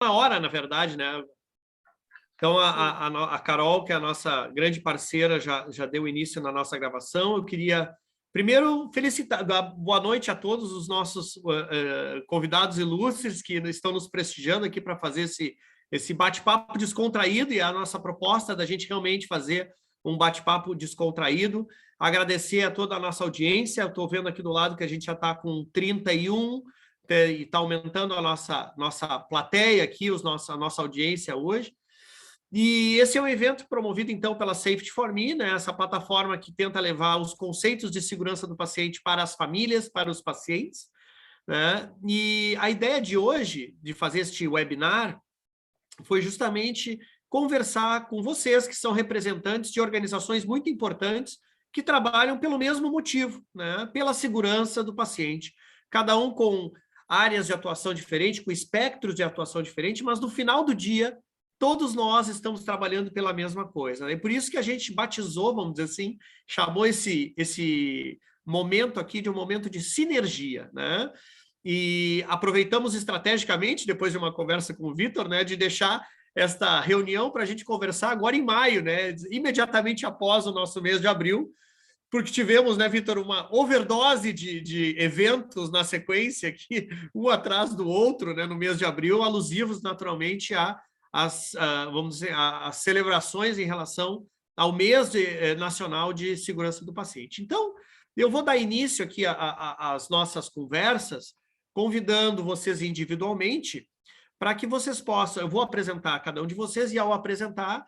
uma hora, na verdade, né? Então, a Carol, que é a nossa grande parceira, já deu início na nossa gravação. Eu queria, primeiro, felicitar, dar boa noite a todos os nossos convidados ilustres que estão nos prestigiando aqui para fazer esse bate-papo descontraído, e a nossa proposta da gente realmente fazer um bate-papo descontraído. Agradecer a toda a nossa audiência. Eu estou vendo aqui do lado que a gente já está com 31, e está aumentando a nossa plateia aqui, a nossa audiência hoje. E esse é um evento promovido, então, pela Safety for Me, né? Essa plataforma que tenta levar os conceitos de segurança do paciente para as famílias, para os pacientes, né? E a ideia de hoje, de fazer este webinar, foi justamente conversar com vocês, que são representantes de organizações muito importantes, que trabalham pelo mesmo motivo, né? Pela segurança do paciente. Cada um com áreas de atuação diferentes, com espectros de atuação diferentes, mas no final do dia, todos nós estamos trabalhando pela mesma coisa. É por isso que a gente batizou, vamos dizer assim, chamou esse momento aqui de um momento de sinergia, né? E aproveitamos estrategicamente, depois de uma conversa com o Vitor, né, de deixar esta reunião para a gente conversar agora em maio, né, imediatamente após o nosso mês de abril, porque tivemos, né, Vitor, uma overdose de eventos na sequência aqui, um atrás do outro, né, no mês de abril, alusivos naturalmente vamos dizer, às celebrações em relação ao mês nacional de segurança do paciente. Então, eu vou dar início aqui às nossas conversas, convidando vocês individualmente para que vocês possam, eu vou apresentar cada um de vocês, e ao apresentar,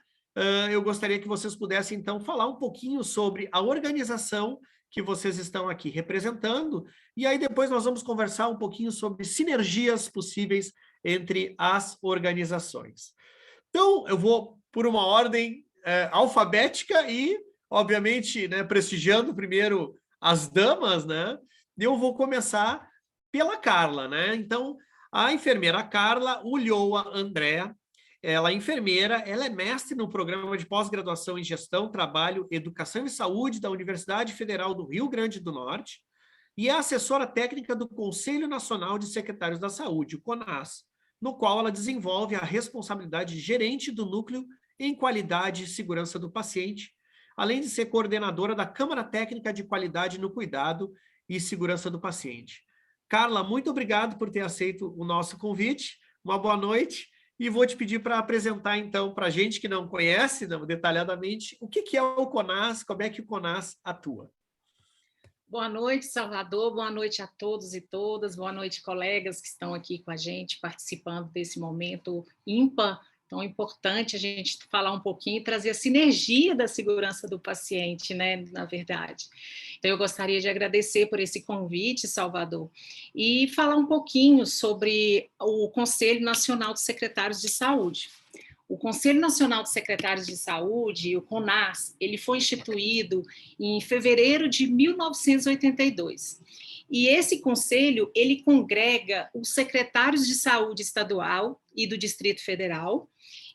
eu gostaria que vocês pudessem, então, falar um pouquinho sobre a organização que vocês estão aqui representando, e aí depois nós vamos conversar um pouquinho sobre sinergias possíveis entre as organizações. Então, eu vou por uma ordem alfabética e, obviamente, né, prestigiando primeiro as damas, né? Eu vou começar pela Carla, né? Então, a enfermeira Carla Ulloa André, ela é enfermeira, ela é mestre no programa de pós-graduação em Gestão, Trabalho, Educação e Saúde da Universidade Federal do Rio Grande do Norte e é assessora técnica do Conselho Nacional de Secretários da Saúde, o CONAS, no qual ela desenvolve a responsabilidade de gerente do núcleo em qualidade e segurança do paciente, além de ser coordenadora da Câmara Técnica de Qualidade no Cuidado e Segurança do Paciente. Carla, muito obrigado por ter aceito o nosso convite. Uma boa noite. E vou te pedir para apresentar, então, para a gente que não conhece detalhadamente, o que é o CONAS, como é que o CONAS atua. Boa noite, Salvador. Boa noite a todos e todas. Boa noite, colegas que estão aqui com a gente, participando desse momento ímpar, tão importante a gente falar um pouquinho e trazer a sinergia da segurança do paciente, né, na verdade. Então, eu gostaria de agradecer por esse convite, Salvador, e falar um pouquinho sobre o Conselho Nacional de Secretários de Saúde. O Conselho Nacional de Secretários de Saúde, o CONAS, ele foi instituído em fevereiro de 1982. E esse conselho, ele congrega os secretários de saúde estadual e do Distrito Federal,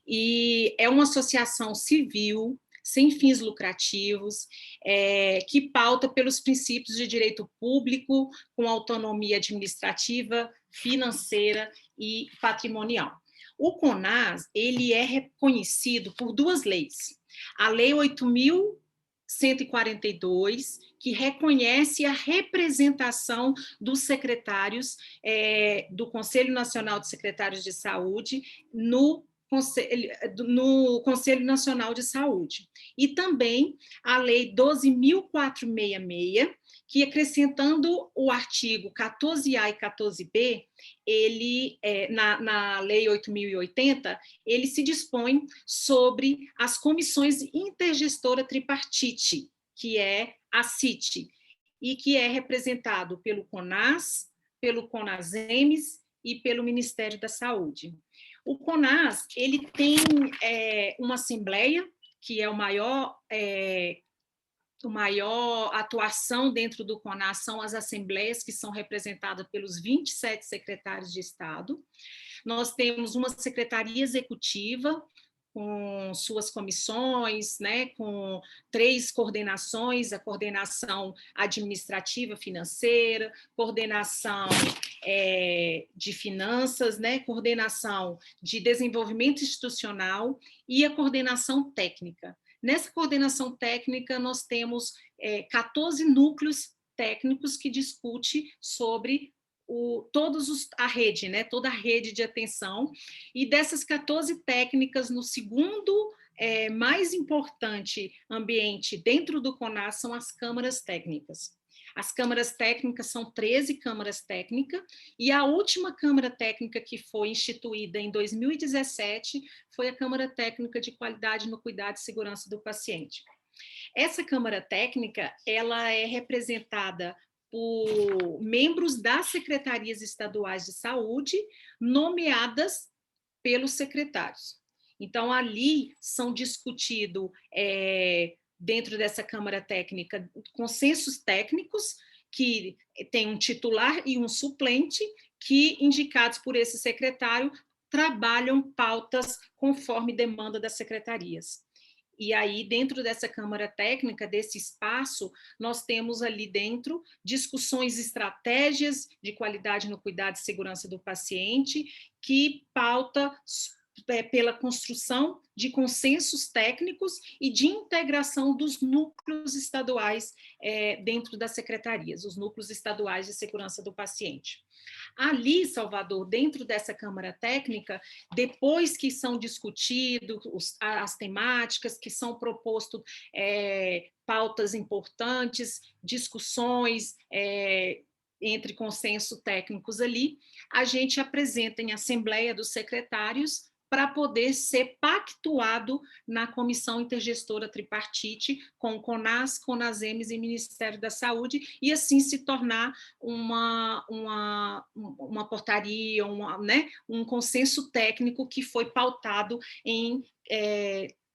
e é uma associação civil, sem fins lucrativos, que pauta pelos princípios de direito público, com autonomia administrativa, financeira e patrimonial. O CONAS, ele é reconhecido por duas leis. A Lei 8.142, que reconhece a representação dos secretários do Conselho Nacional de Secretários de Saúde no Conselho Nacional de Saúde. E também a Lei 12.466, que acrescentando o artigo 14A e 14B, ele, na Lei 8.080, ele se dispõe sobre as comissões intergestora tripartite, que é a CIT, e que é representado pelo CONAS, pelo CONASEMES e pelo Ministério da Saúde. O CONAS, ele tem uma assembleia, que é o maior atuação dentro do CONAS são as assembleias, que são representadas pelos 27 secretários de Estado. Nós temos uma secretaria executiva, com suas comissões, né, com 3 coordenações: a coordenação administrativa financeira, coordenação de finanças, né, coordenação de desenvolvimento institucional e a coordenação técnica. Nessa coordenação técnica, nós temos 14 núcleos técnicos que discute sobre a rede, né, toda a rede de atenção, e dessas 14 técnicas, no segundo mais importante ambiente dentro do CONAS são as câmaras técnicas. As câmaras técnicas são 13 câmaras técnicas, e a última câmara técnica que foi instituída em 2017 foi a Câmara Técnica de Qualidade no Cuidado e Segurança do Paciente. Essa câmara técnica, ela é representada por membros das secretarias estaduais de saúde, nomeadas pelos secretários. Então, ali são discutidos, dentro dessa Câmara Técnica, consensos técnicos, que tem um titular e um suplente, que, indicados por esse secretário, trabalham pautas conforme demanda das secretarias. E aí, dentro dessa Câmara Técnica, desse espaço, nós temos ali dentro discussões, estratégias de qualidade no cuidado e segurança do paciente, que pauta pela construção de consensos técnicos e de integração dos núcleos estaduais dentro das secretarias, os núcleos estaduais de segurança do paciente. Ali, Salvador, dentro dessa Câmara Técnica, depois que são discutidas as temáticas, que são propostas pautas importantes, discussões entre consenso técnicos ali, a gente apresenta em assembleia dos secretários para poder ser pactuado na Comissão Intergestora Tripartite com o CONAS, CONASEMES e Ministério da Saúde, e assim se tornar uma portaria, né, um consenso técnico que foi pautado em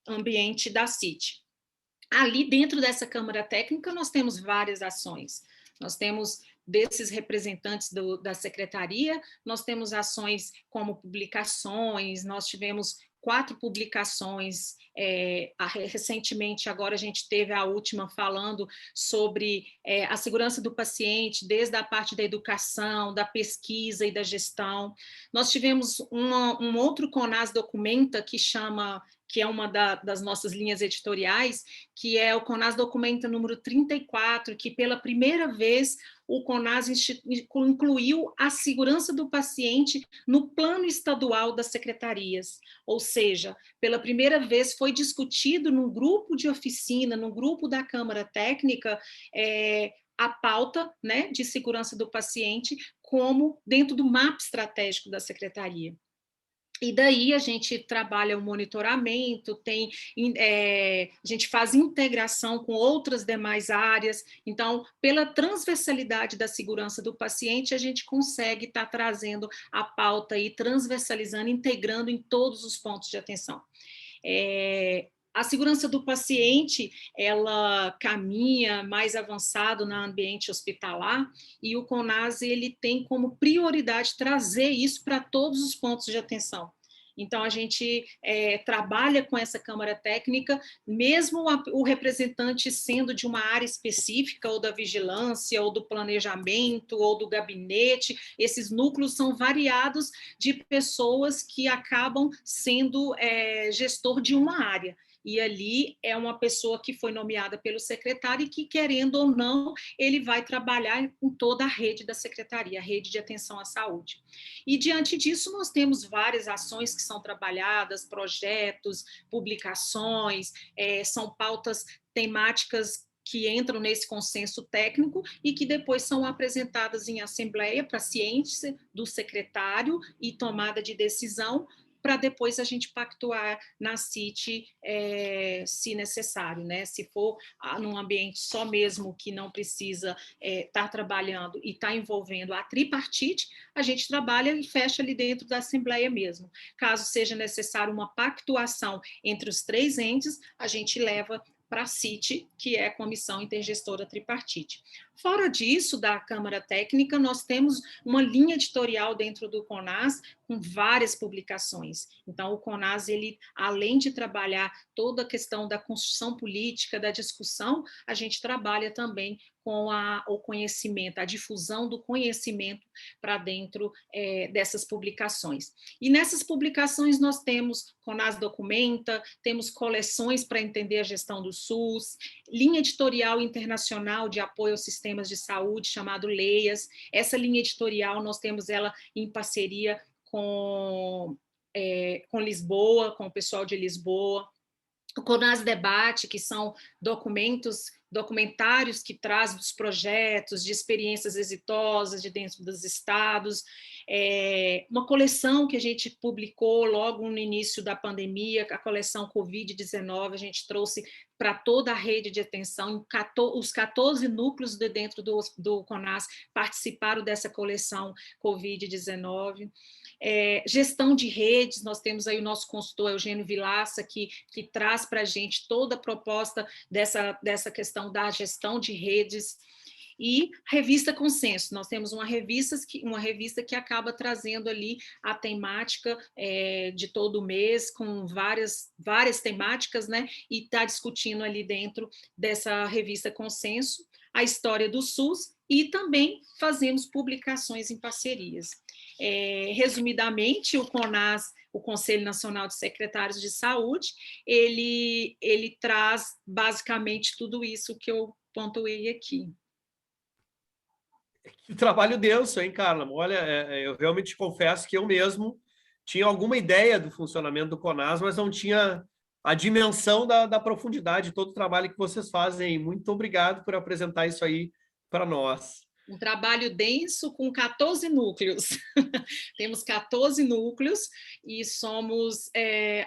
ambiente da CIT. Ali, dentro dessa Câmara Técnica, nós temos várias ações. Nós temos, desses representantes da secretaria, nós temos ações como publicações, nós tivemos 4 publicações, recentemente, agora a gente teve a última falando sobre a segurança do paciente, desde a parte da educação, da pesquisa e da gestão. Nós tivemos um outro CONAS Documenta, que é uma das nossas linhas editoriais, que é o CONAS Documenta número 34, que pela primeira vez o CONAS incluiu a segurança do paciente no plano estadual das secretarias, ou seja, pela primeira vez foi discutido num grupo de oficina, num grupo da Câmara Técnica, a pauta, né, de segurança do paciente como dentro do mapa estratégico da secretaria. E daí a gente trabalha o monitoramento, a gente faz integração com outras demais áreas. Então, pela transversalidade da segurança do paciente, a gente consegue estar trazendo a pauta e transversalizando, integrando em todos os pontos de atenção. A segurança do paciente, ela caminha mais avançado no ambiente hospitalar, e o CONAS ele tem como prioridade trazer isso para todos os pontos de atenção. Então, a gente trabalha com essa Câmara Técnica, mesmo o representante sendo de uma área específica, ou da vigilância, ou do planejamento, ou do gabinete, esses núcleos são variados de pessoas que acabam sendo gestor de uma área. E ali é uma pessoa que foi nomeada pelo secretário e que, querendo ou não, ele vai trabalhar em toda a rede da secretaria, a rede de atenção à saúde. E, diante disso, nós temos várias ações que são trabalhadas, projetos, publicações, são pautas temáticas que entram nesse consenso técnico e que depois são apresentadas em assembleia para ciência do secretário e tomada de decisão, para depois a gente pactuar na CIT, se necessário, né? Se for num ambiente só mesmo que não precisa estar trabalhando e estar envolvendo a tripartite, a gente trabalha e fecha ali dentro da Assembleia mesmo. Caso seja necessário uma pactuação entre os 3 entes, a gente leva para a CIT, que é a Comissão Intergestora Tripartite. Fora disso, da Câmara Técnica, nós temos uma linha editorial dentro do CONAS com várias publicações. Então, o CONAS, ele, além de trabalhar toda a questão da construção política, da discussão, a gente trabalha também com o conhecimento, a difusão do conhecimento para dentro dessas publicações. E nessas publicações nós temos CONAS Documenta, temos coleções para entender a gestão do SUS, linha editorial internacional de apoio aos sistemas de saúde, chamado LEIAS. Essa linha editorial, nós temos ela em parceria com Lisboa, com o pessoal de Lisboa. O CONAS Debate, que são documentários que trazem dos projetos, de experiências exitosas de dentro dos estados, uma coleção que a gente publicou logo no início da pandemia, a coleção Covid-19, a gente trouxe para toda a rede de atenção, os 14 núcleos de dentro do CONAS participaram dessa coleção Covid-19. Gestão de redes, nós temos aí o nosso consultor Eugênio Vilaça, que traz para a gente toda a proposta dessa questão da gestão de redes. E revista Consenso, nós temos uma revista que acaba trazendo ali a temática de todo mês, com várias temáticas, né? E está discutindo ali dentro dessa revista Consenso a história do SUS, e também fazemos publicações em parcerias. Resumidamente, o CONAS, o Conselho Nacional de Secretários de Saúde, ele traz basicamente tudo isso que eu pontuei aqui. Que trabalho denso, hein, Carla? Olha, eu realmente confesso que eu mesmo tinha alguma ideia do funcionamento do CONAS, mas não tinha a dimensão da profundidade de todo o trabalho que vocês fazem. Muito obrigado por apresentar isso aí para nós. Um trabalho denso com 14 núcleos. Temos 14 núcleos e somos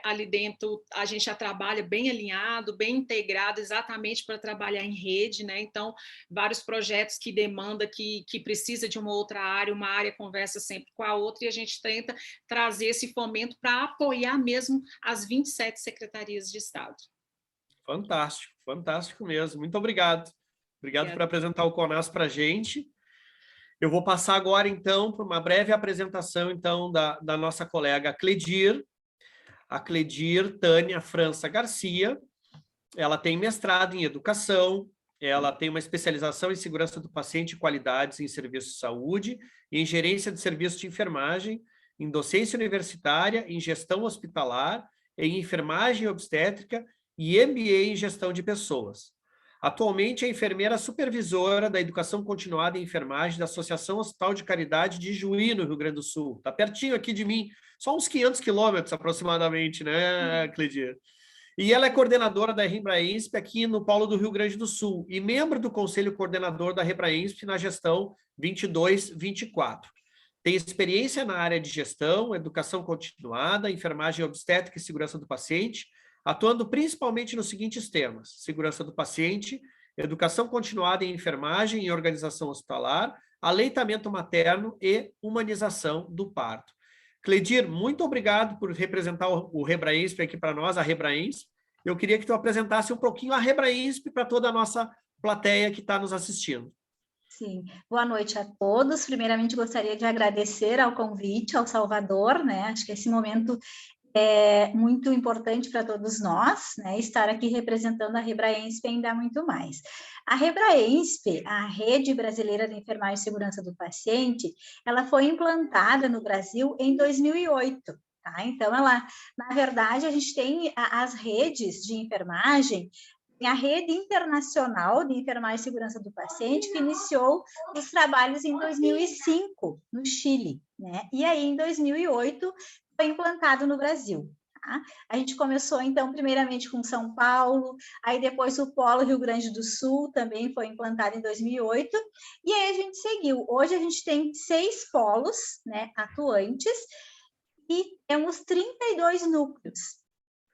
ali dentro, a gente já trabalha bem alinhado, bem integrado, exatamente para trabalhar em rede, né? Então, vários projetos que demanda, que precisa de uma outra área, uma área conversa sempre com a outra, e a gente tenta trazer esse fomento para apoiar mesmo as 27 secretarias de Estado. Fantástico, fantástico mesmo. Muito obrigado. Obrigado por apresentar o CONAS para a gente. Eu vou passar agora, então, para uma breve apresentação, então, da nossa colega Cledir, a Cledir Tânia França Garcia. Ela tem mestrado em educação, ela tem uma especialização em segurança do paciente e qualidades em serviços de saúde, em gerência de serviços de enfermagem, em docência universitária, em gestão hospitalar, em enfermagem obstétrica e MBA em gestão de pessoas. Atualmente é enfermeira supervisora da educação continuada em enfermagem da Associação Hospital de Caridade de Juí, no Rio Grande do Sul. Está pertinho aqui de mim, só uns 500 quilômetros aproximadamente, né, Cledir? E ela é coordenadora da Rebraensp aqui no Polo do Rio Grande do Sul e membro do Conselho Coordenador da Rebraensp na gestão 22-24. Tem experiência na área de gestão, educação continuada, enfermagem obstétrica e segurança do paciente, atuando principalmente nos seguintes temas: segurança do paciente, educação continuada em enfermagem e organização hospitalar, aleitamento materno e humanização do parto. Cledir, muito obrigado por representar o Rebraensp aqui para nós, a Rebraensp. Eu queria que tu apresentasse um pouquinho a Rebraensp para toda a nossa plateia que está nos assistindo. Sim, boa noite a todos. Primeiramente, gostaria de agradecer ao convite ao Salvador, né? Acho que esse momento é muito importante para todos nós, né? Estar aqui representando a Rebraensp ainda muito mais. A Rebraensp, a Rede Brasileira de Enfermagem e Segurança do Paciente, ela foi implantada no Brasil em 2008. Tá? Então, na verdade, a gente tem as redes de enfermagem. Tem a Rede Internacional de Enfermagem e Segurança do Paciente, que iniciou os trabalhos em 2005, no Chile, né? E aí, em 2008, foi implantado no Brasil. Tá? A gente começou, então, primeiramente com São Paulo, aí depois o Polo Rio Grande do Sul também foi implantado em 2008, e aí a gente seguiu. Hoje a gente tem 6 polos, né, atuantes, e temos 32 núcleos.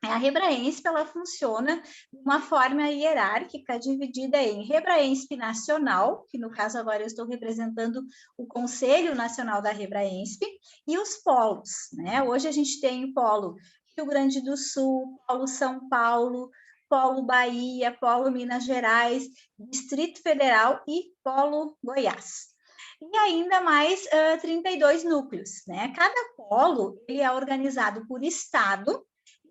A Rebraensp, ela funciona de uma forma hierárquica, dividida em Rebraensp Nacional, que no caso agora eu estou representando o Conselho Nacional da Rebraensp, e os polos, né? Hoje a gente tem o polo Rio Grande do Sul, polo São Paulo, Polo Bahia, Polo Minas Gerais, Distrito Federal e Polo Goiás. E ainda mais 32 núcleos, né? Cada polo ele é organizado por estado.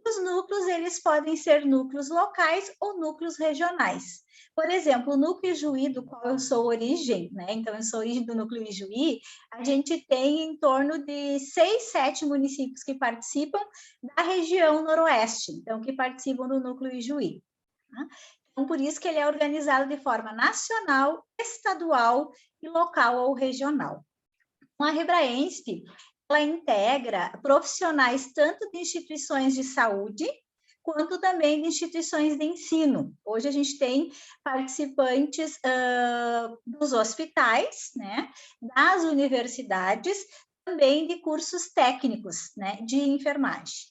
Os núcleos, eles podem ser núcleos locais ou núcleos regionais. Por exemplo, o núcleo Ijuí, do qual eu sou origem, né? Então, eu sou origem do núcleo Ijuí, a gente tem em torno de 6, 7 municípios que participam da região noroeste, então, que participam do núcleo Ijuí. Tá? Então, por isso que ele é organizado de forma nacional, estadual e local ou regional. A Rebraensp, ela integra profissionais tanto de instituições de saúde, quanto também de instituições de ensino. Hoje a gente tem participantes dos hospitais, né, das universidades, também de cursos técnicos, né, de enfermagem.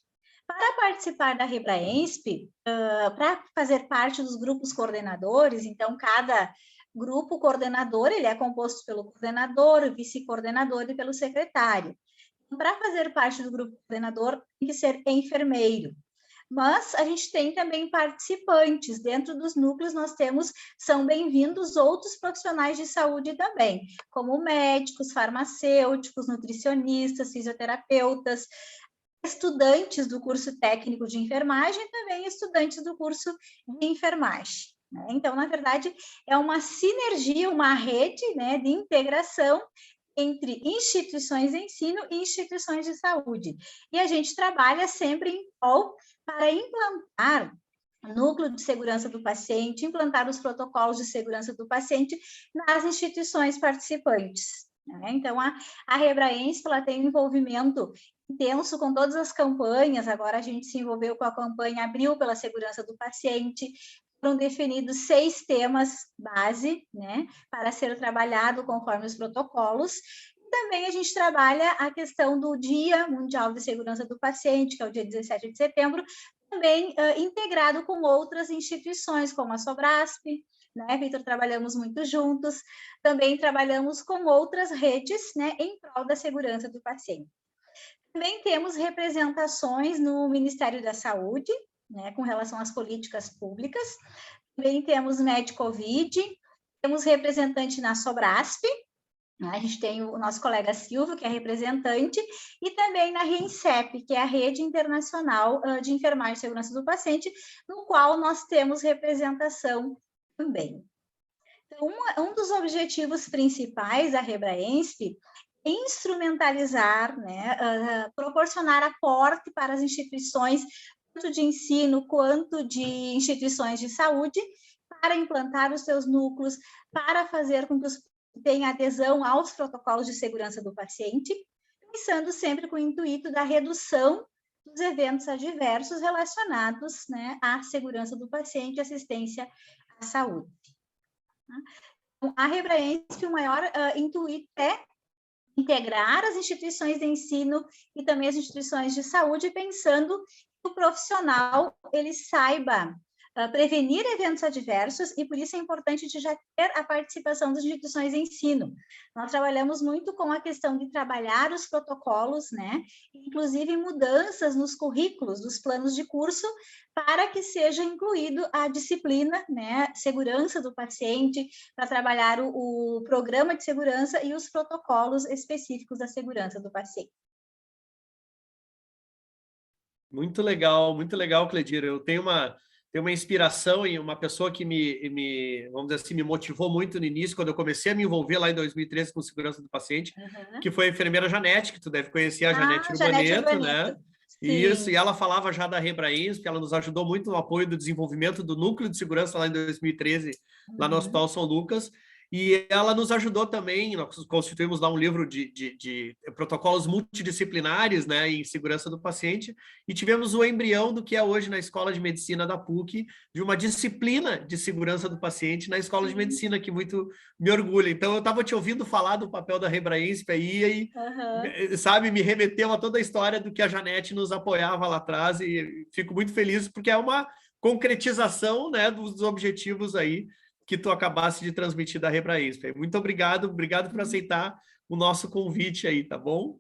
Para participar da Rebraensp, para fazer parte dos grupos coordenadores, então cada grupo coordenador, ele é composto pelo coordenador, o vice-coordenador e pelo secretário. Para fazer parte do grupo coordenador, tem que ser enfermeiro. Mas a gente tem também participantes. Dentro dos núcleos, são bem-vindos outros profissionais de saúde também, como médicos, farmacêuticos, nutricionistas, fisioterapeutas, estudantes do curso técnico de enfermagem e também estudantes do curso de enfermagem. Né? Então, na verdade, é uma sinergia, uma rede, né, de integração entre instituições de ensino e instituições de saúde. E a gente trabalha sempre em prol para implantar núcleo de segurança do paciente, implantar os protocolos de segurança do paciente nas instituições participantes. Né? Então, a Rebraensp, ela tem um envolvimento intenso com todas as campanhas. Agora a gente se envolveu com a campanha Abril pela Segurança do Paciente. Foram definidos 6 temas base, né, para ser trabalhado conforme os protocolos. E também a gente trabalha a questão do Dia Mundial de Segurança do Paciente, que é o dia 17 de setembro, também integrado com outras instituições, como a Sobrasp, né, Vitor, trabalhamos muito juntos. Também trabalhamos com outras redes, né, em prol da segurança do paciente. Também temos representações no Ministério da Saúde, né, com relação às políticas públicas. Também temos Medcovid, temos representante na Sobrasp, né, a gente tem o nosso colega Silvio, que é representante, e também na RINCEP, que é a Rede Internacional de Enfermagem e Segurança do Paciente, no qual nós temos representação também. Então, um dos objetivos principais da Rebraensp instrumentalizar, né, proporcionar aporte para as instituições, tanto de ensino quanto de instituições de saúde, para implantar os seus núcleos, para fazer com que tenha adesão aos protocolos de segurança do paciente, pensando sempre com o intuito da redução dos eventos adversos relacionados, né, à segurança do paciente e assistência à saúde. Então, a Rebraensp, o maior intuito é integrar as instituições de ensino e também as instituições de saúde, pensando que o profissional ele saiba prevenir eventos adversos, e por isso é importante de já ter a participação das instituições de ensino. Nós trabalhamos muito com a questão de trabalhar os protocolos, né, inclusive mudanças nos currículos dos planos de curso, para que seja incluído a disciplina, né, segurança do paciente, para trabalhar o programa de segurança e os protocolos específicos da segurança do paciente. Muito legal, Cledir. Eu tenho uma inspiração em uma pessoa que vamos dizer assim, me motivou muito no início, quando eu comecei a me envolver lá em 2013 com segurança do paciente, que foi a enfermeira Janete, que tu deve conhecer, a Janete Urbaneto, né? Sim. Isso, e ela falava já da Rebraensp, ela nos ajudou muito no apoio do desenvolvimento do núcleo de segurança lá em 2013, lá no Hospital São Lucas. E ela nos ajudou também, nós constituímos lá um livro de protocolos multidisciplinares, né, em segurança do paciente, e tivemos o embrião do que é hoje na Escola de Medicina da PUC, de uma disciplina de segurança do paciente na Escola de Medicina, que muito me orgulha. Então, eu estava te ouvindo falar do papel da Rebraensp aí, e, sabe, me remeteu a toda a história do que a Janete nos apoiava lá atrás, e fico muito feliz, porque é uma concretização, né, dos objetivos aí, que tu acabaste de transmitir da Rebraensp. Muito obrigado por aceitar o nosso convite aí, tá bom?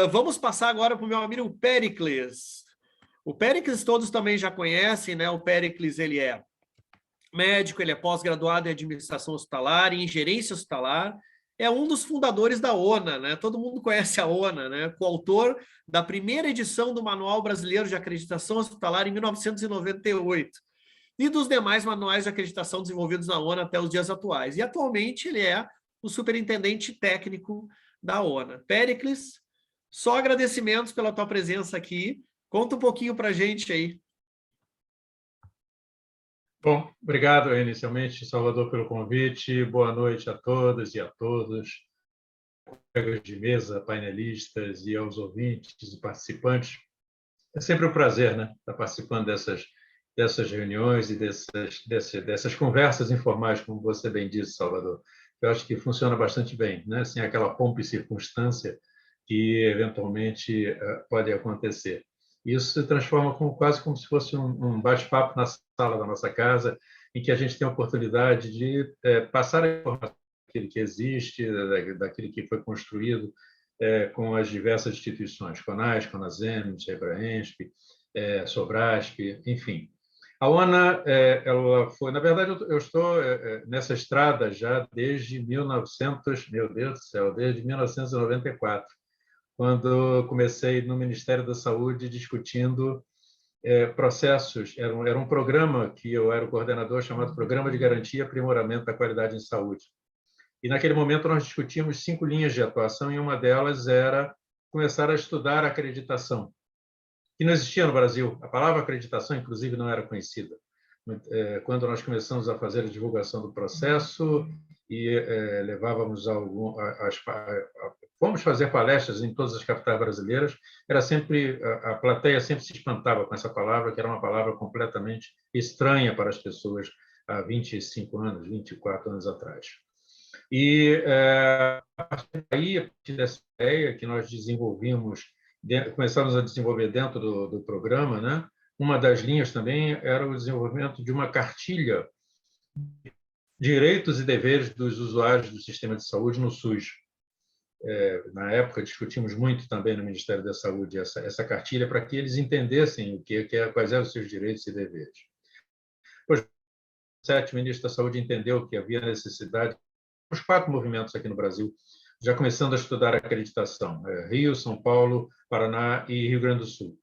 Vamos passar agora para o meu amigo Péricles. O Péricles todos também já conhecem, né? O Péricles, ele é médico, ele é pós-graduado em administração hospitalar e em gerência hospitalar, é um dos fundadores da ONA, né? Todo mundo conhece a ONA, né? Coautor da primeira edição do Manual Brasileiro de Acreditação Hospitalar em 1998 e dos demais manuais de acreditação desenvolvidos na ONA até os dias atuais. E atualmente ele é o superintendente técnico da ONA. Péricles, só agradecimentos pela tua presença aqui. Conta um pouquinho para a gente aí. Bom, obrigado inicialmente, Salvador, pelo convite. Boa noite a todas e a todos, colegas de mesa, painelistas e aos ouvintes e participantes. É sempre um prazer, né, estar participando dessas reuniões e dessas conversas informais, como você bem disse, Salvador. Eu acho que funciona bastante bem, né, sem aquela pompa e circunstância que eventualmente pode acontecer. Isso se transforma quase como se fosse um bate-papo na sala da nossa casa, em que a gente tem a oportunidade de passar a informação daquilo que existe, daquilo que foi construído com as diversas instituições, CONAS, CONASEMS, EBRAENSP, SOBRASP, enfim. A ONA, ela foi, na verdade, eu estou nessa estrada já desde 1994, quando comecei no Ministério da Saúde discutindo processos. Era um programa que eu era o coordenador, chamado Programa de Garantia e Aprimoramento da Qualidade em Saúde. E, naquele momento, nós discutimos 5 linhas de atuação, e uma delas era começar a estudar a acreditação, que não existia no Brasil. A palavra acreditação, inclusive, não era conhecida. Quando nós começamos a fazer a divulgação do processo e levávamos fomos fazer palestras em todas as capitais brasileiras, era sempre a plateia sempre se espantava com essa palavra, que era uma palavra completamente estranha para as pessoas há 25 anos, 24 anos atrás. E a partir daí, a partir dessa ideia que nós desenvolvimos, começamos a desenvolver dentro do programa, né? Uma das linhas também era o desenvolvimento de uma cartilha de direitos e deveres dos usuários do sistema de saúde no SUS. Na época, discutimos muito também no Ministério da Saúde essa cartilha para que eles entendessem quais eram os seus direitos e deveres. Depois, o ministro da Saúde entendeu que havia necessidade, os 4 movimentos aqui no Brasil, já começando a estudar a acreditação, Rio, São Paulo, Paraná e Rio Grande do Sul.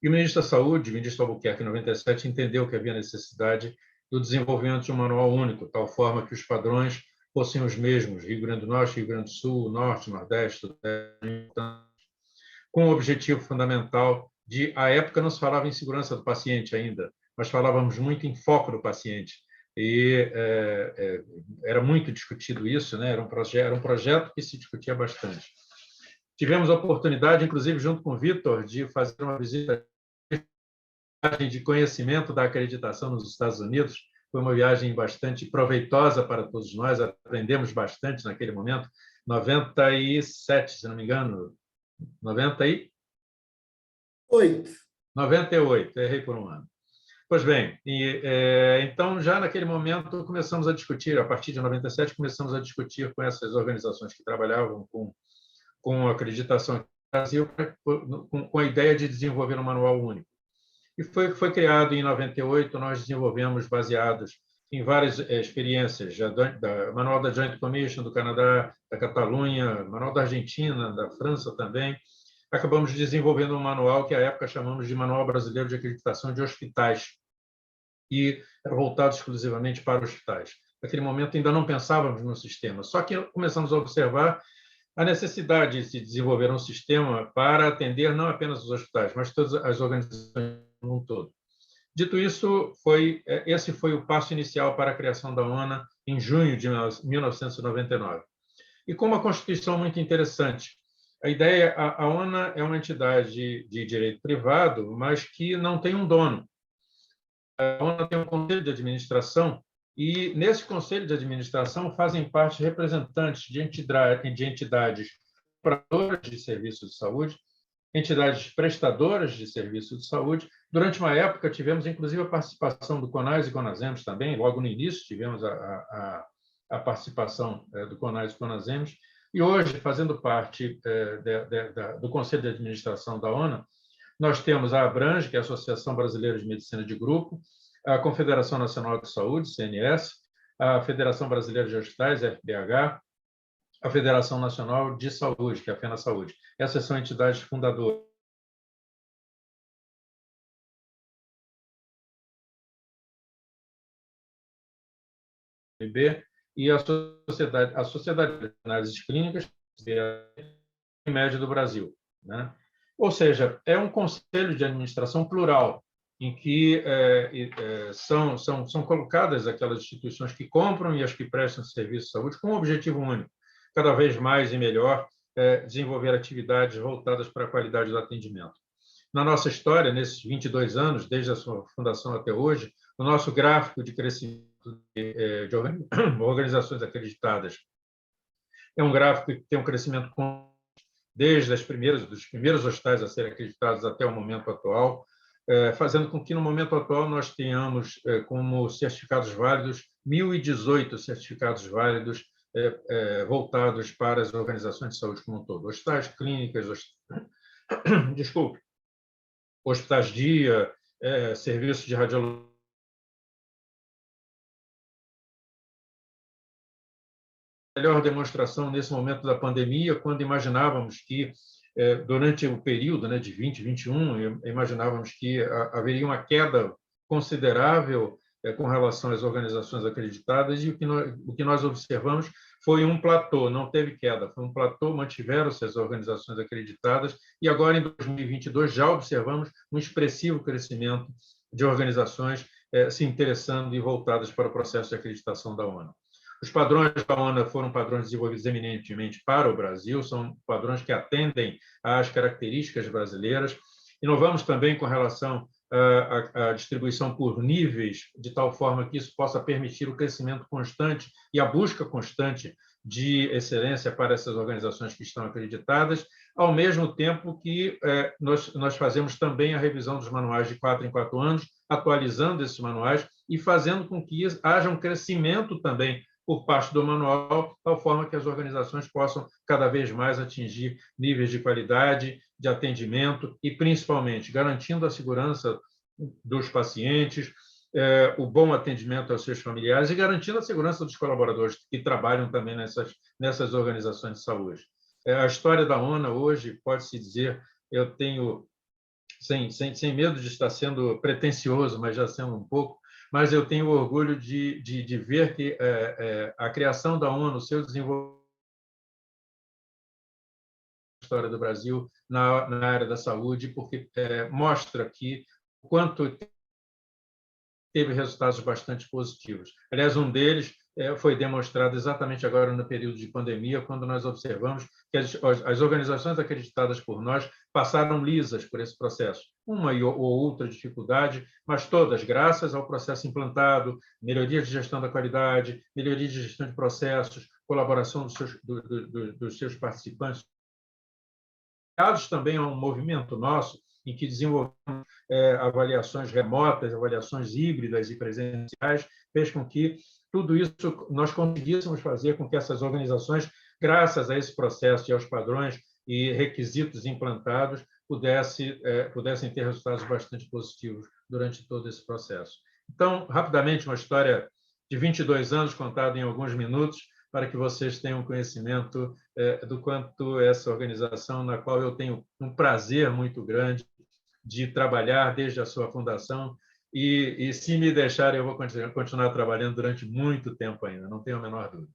E o ministro da Saúde, o ministro Albuquerque, em 97, entendeu que havia necessidade do desenvolvimento de um manual único, de tal forma que os padrões fossem os mesmos, Rio Grande do Norte, Rio Grande do Sul, Norte, Nordeste, Sudeste, com o objetivo fundamental de, à época, não se falava em segurança do paciente ainda, mas falávamos muito em foco do paciente. E era muito discutido isso, né? Era um projeto que se discutia bastante. Tivemos a oportunidade, inclusive, junto com o Vitor, de fazer uma visita de conhecimento da acreditação nos Estados Unidos. Foi uma viagem bastante proveitosa para todos nós, aprendemos bastante naquele momento. 97, se não me engano, 98, errei por um ano. Pois bem, então, já naquele momento, começamos a discutir, a partir de 97, começamos a discutir com essas organizações que trabalhavam com acreditação aqui no Brasil, com a ideia de desenvolver um manual único. E foi criado em 98, nós desenvolvemos, baseados em várias experiências, manual da Joint Commission do Canadá, da Catalunha, manual da Argentina, da França também. Acabamos desenvolvendo um manual que, à época, chamamos de Manual Brasileiro de Acreditação de Hospitais, e era voltado exclusivamente para hospitais. Naquele momento, ainda não pensávamos no sistema, só que começamos a observar a necessidade de se desenvolver um sistema para atender não apenas os hospitais, mas todas as organizações no todo. Dito isso, esse foi o passo inicial para a criação da ONA em junho de 1999. E com uma constituição muito interessante. A ideia, a ONA é uma entidade de direito privado, mas que não tem um dono. A ONA tem um conselho de administração, e nesse conselho de administração fazem parte representantes de entidades operadoras de serviços de saúde, entidades prestadoras de serviços de saúde. Durante uma época, tivemos, inclusive, a participação do CONAS e CONASEMS também. Logo no início, tivemos a participação do CONAS e CONASEMS. E hoje, fazendo parte do Conselho de Administração da ONA, Nós temos a ABRANGE, que é a Associação Brasileira de Medicina de Grupo, a Confederação Nacional de Saúde, CNS, a Federação Brasileira de Hospitais, FBH, a Federação Nacional de Saúde, que é a FENASaúde. Essas são entidades fundadoras. E a Sociedade de Análises Clínicas, em média do Brasil, né? Ou seja, é um conselho de administração plural, em que são colocadas aquelas instituições que compram e as que prestam serviço de saúde com um objetivo único, cada vez mais e melhor desenvolver atividades voltadas para a qualidade do atendimento. Na nossa história, nesses 22 anos, desde a sua fundação até hoje, o nosso gráfico de crescimento de organizações acreditadas é um gráfico que tem um crescimento desde dos primeiros hospitais a serem acreditados até o momento atual, fazendo com que, no momento atual, nós tenhamos como certificados válidos 1.018 certificados válidos voltados para as organizações de saúde como um todo. Hospitais, clínicas, hospitais-dia, serviços de radiologia. Melhor demonstração nesse momento da pandemia, quando imaginávamos que, durante o período de 2021, imaginávamos que haveria uma queda considerável com relação às organizações acreditadas, e o que nós observamos foi um platô, não teve queda, foi um platô, mantiveram-se as organizações acreditadas, e agora, em 2022, já observamos um expressivo crescimento de organizações se interessando e voltadas para o processo de acreditação da ONU. Os padrões da ONU foram padrões desenvolvidos eminentemente para o Brasil, são padrões que atendem às características brasileiras. Inovamos também com relação à distribuição por níveis, de tal forma que isso possa permitir o crescimento constante e a busca constante de excelência para essas organizações que estão acreditadas, ao mesmo tempo que nós fazemos também a revisão dos manuais de 4 em 4 anos, atualizando esses manuais e fazendo com que haja um crescimento também por parte do manual, de tal forma que as organizações possam cada vez mais atingir níveis de qualidade, de atendimento e, principalmente, garantindo a segurança dos pacientes, o bom atendimento aos seus familiares e garantindo a segurança dos colaboradores que trabalham também nessas organizações de saúde. A história da ONU hoje, pode-se dizer, eu tenho, sem medo de estar sendo pretensioso, mas já sendo um pouco, mas eu tenho orgulho de ver que a criação da ONU, o seu desenvolvimento na história do Brasil na área da saúde, porque mostra que o quanto teve resultados bastante positivos. Aliás, um deles foi demonstrado exatamente agora no período de pandemia, quando nós observamos que as organizações acreditadas por nós passaram lisas por esse processo. Uma ou outra dificuldade, mas todas graças ao processo implantado, melhoria de gestão da qualidade, melhoria de gestão de processos, colaboração dos seus participantes. Ligados também a um movimento nosso, em que desenvolvemos avaliações remotas, avaliações híbridas e presenciais, fez com que tudo isso nós conseguíssemos fazer com que essas organizações, graças a esse processo e aos padrões e requisitos implantados, pudessem ter resultados bastante positivos durante todo esse processo. Então, rapidamente, uma história de 22 anos contada em alguns minutos, para que vocês tenham conhecimento do quanto essa organização, na qual eu tenho um prazer muito grande de trabalhar desde a sua fundação, e se me deixarem, eu vou continuar trabalhando durante muito tempo ainda, não tenho a menor dúvida.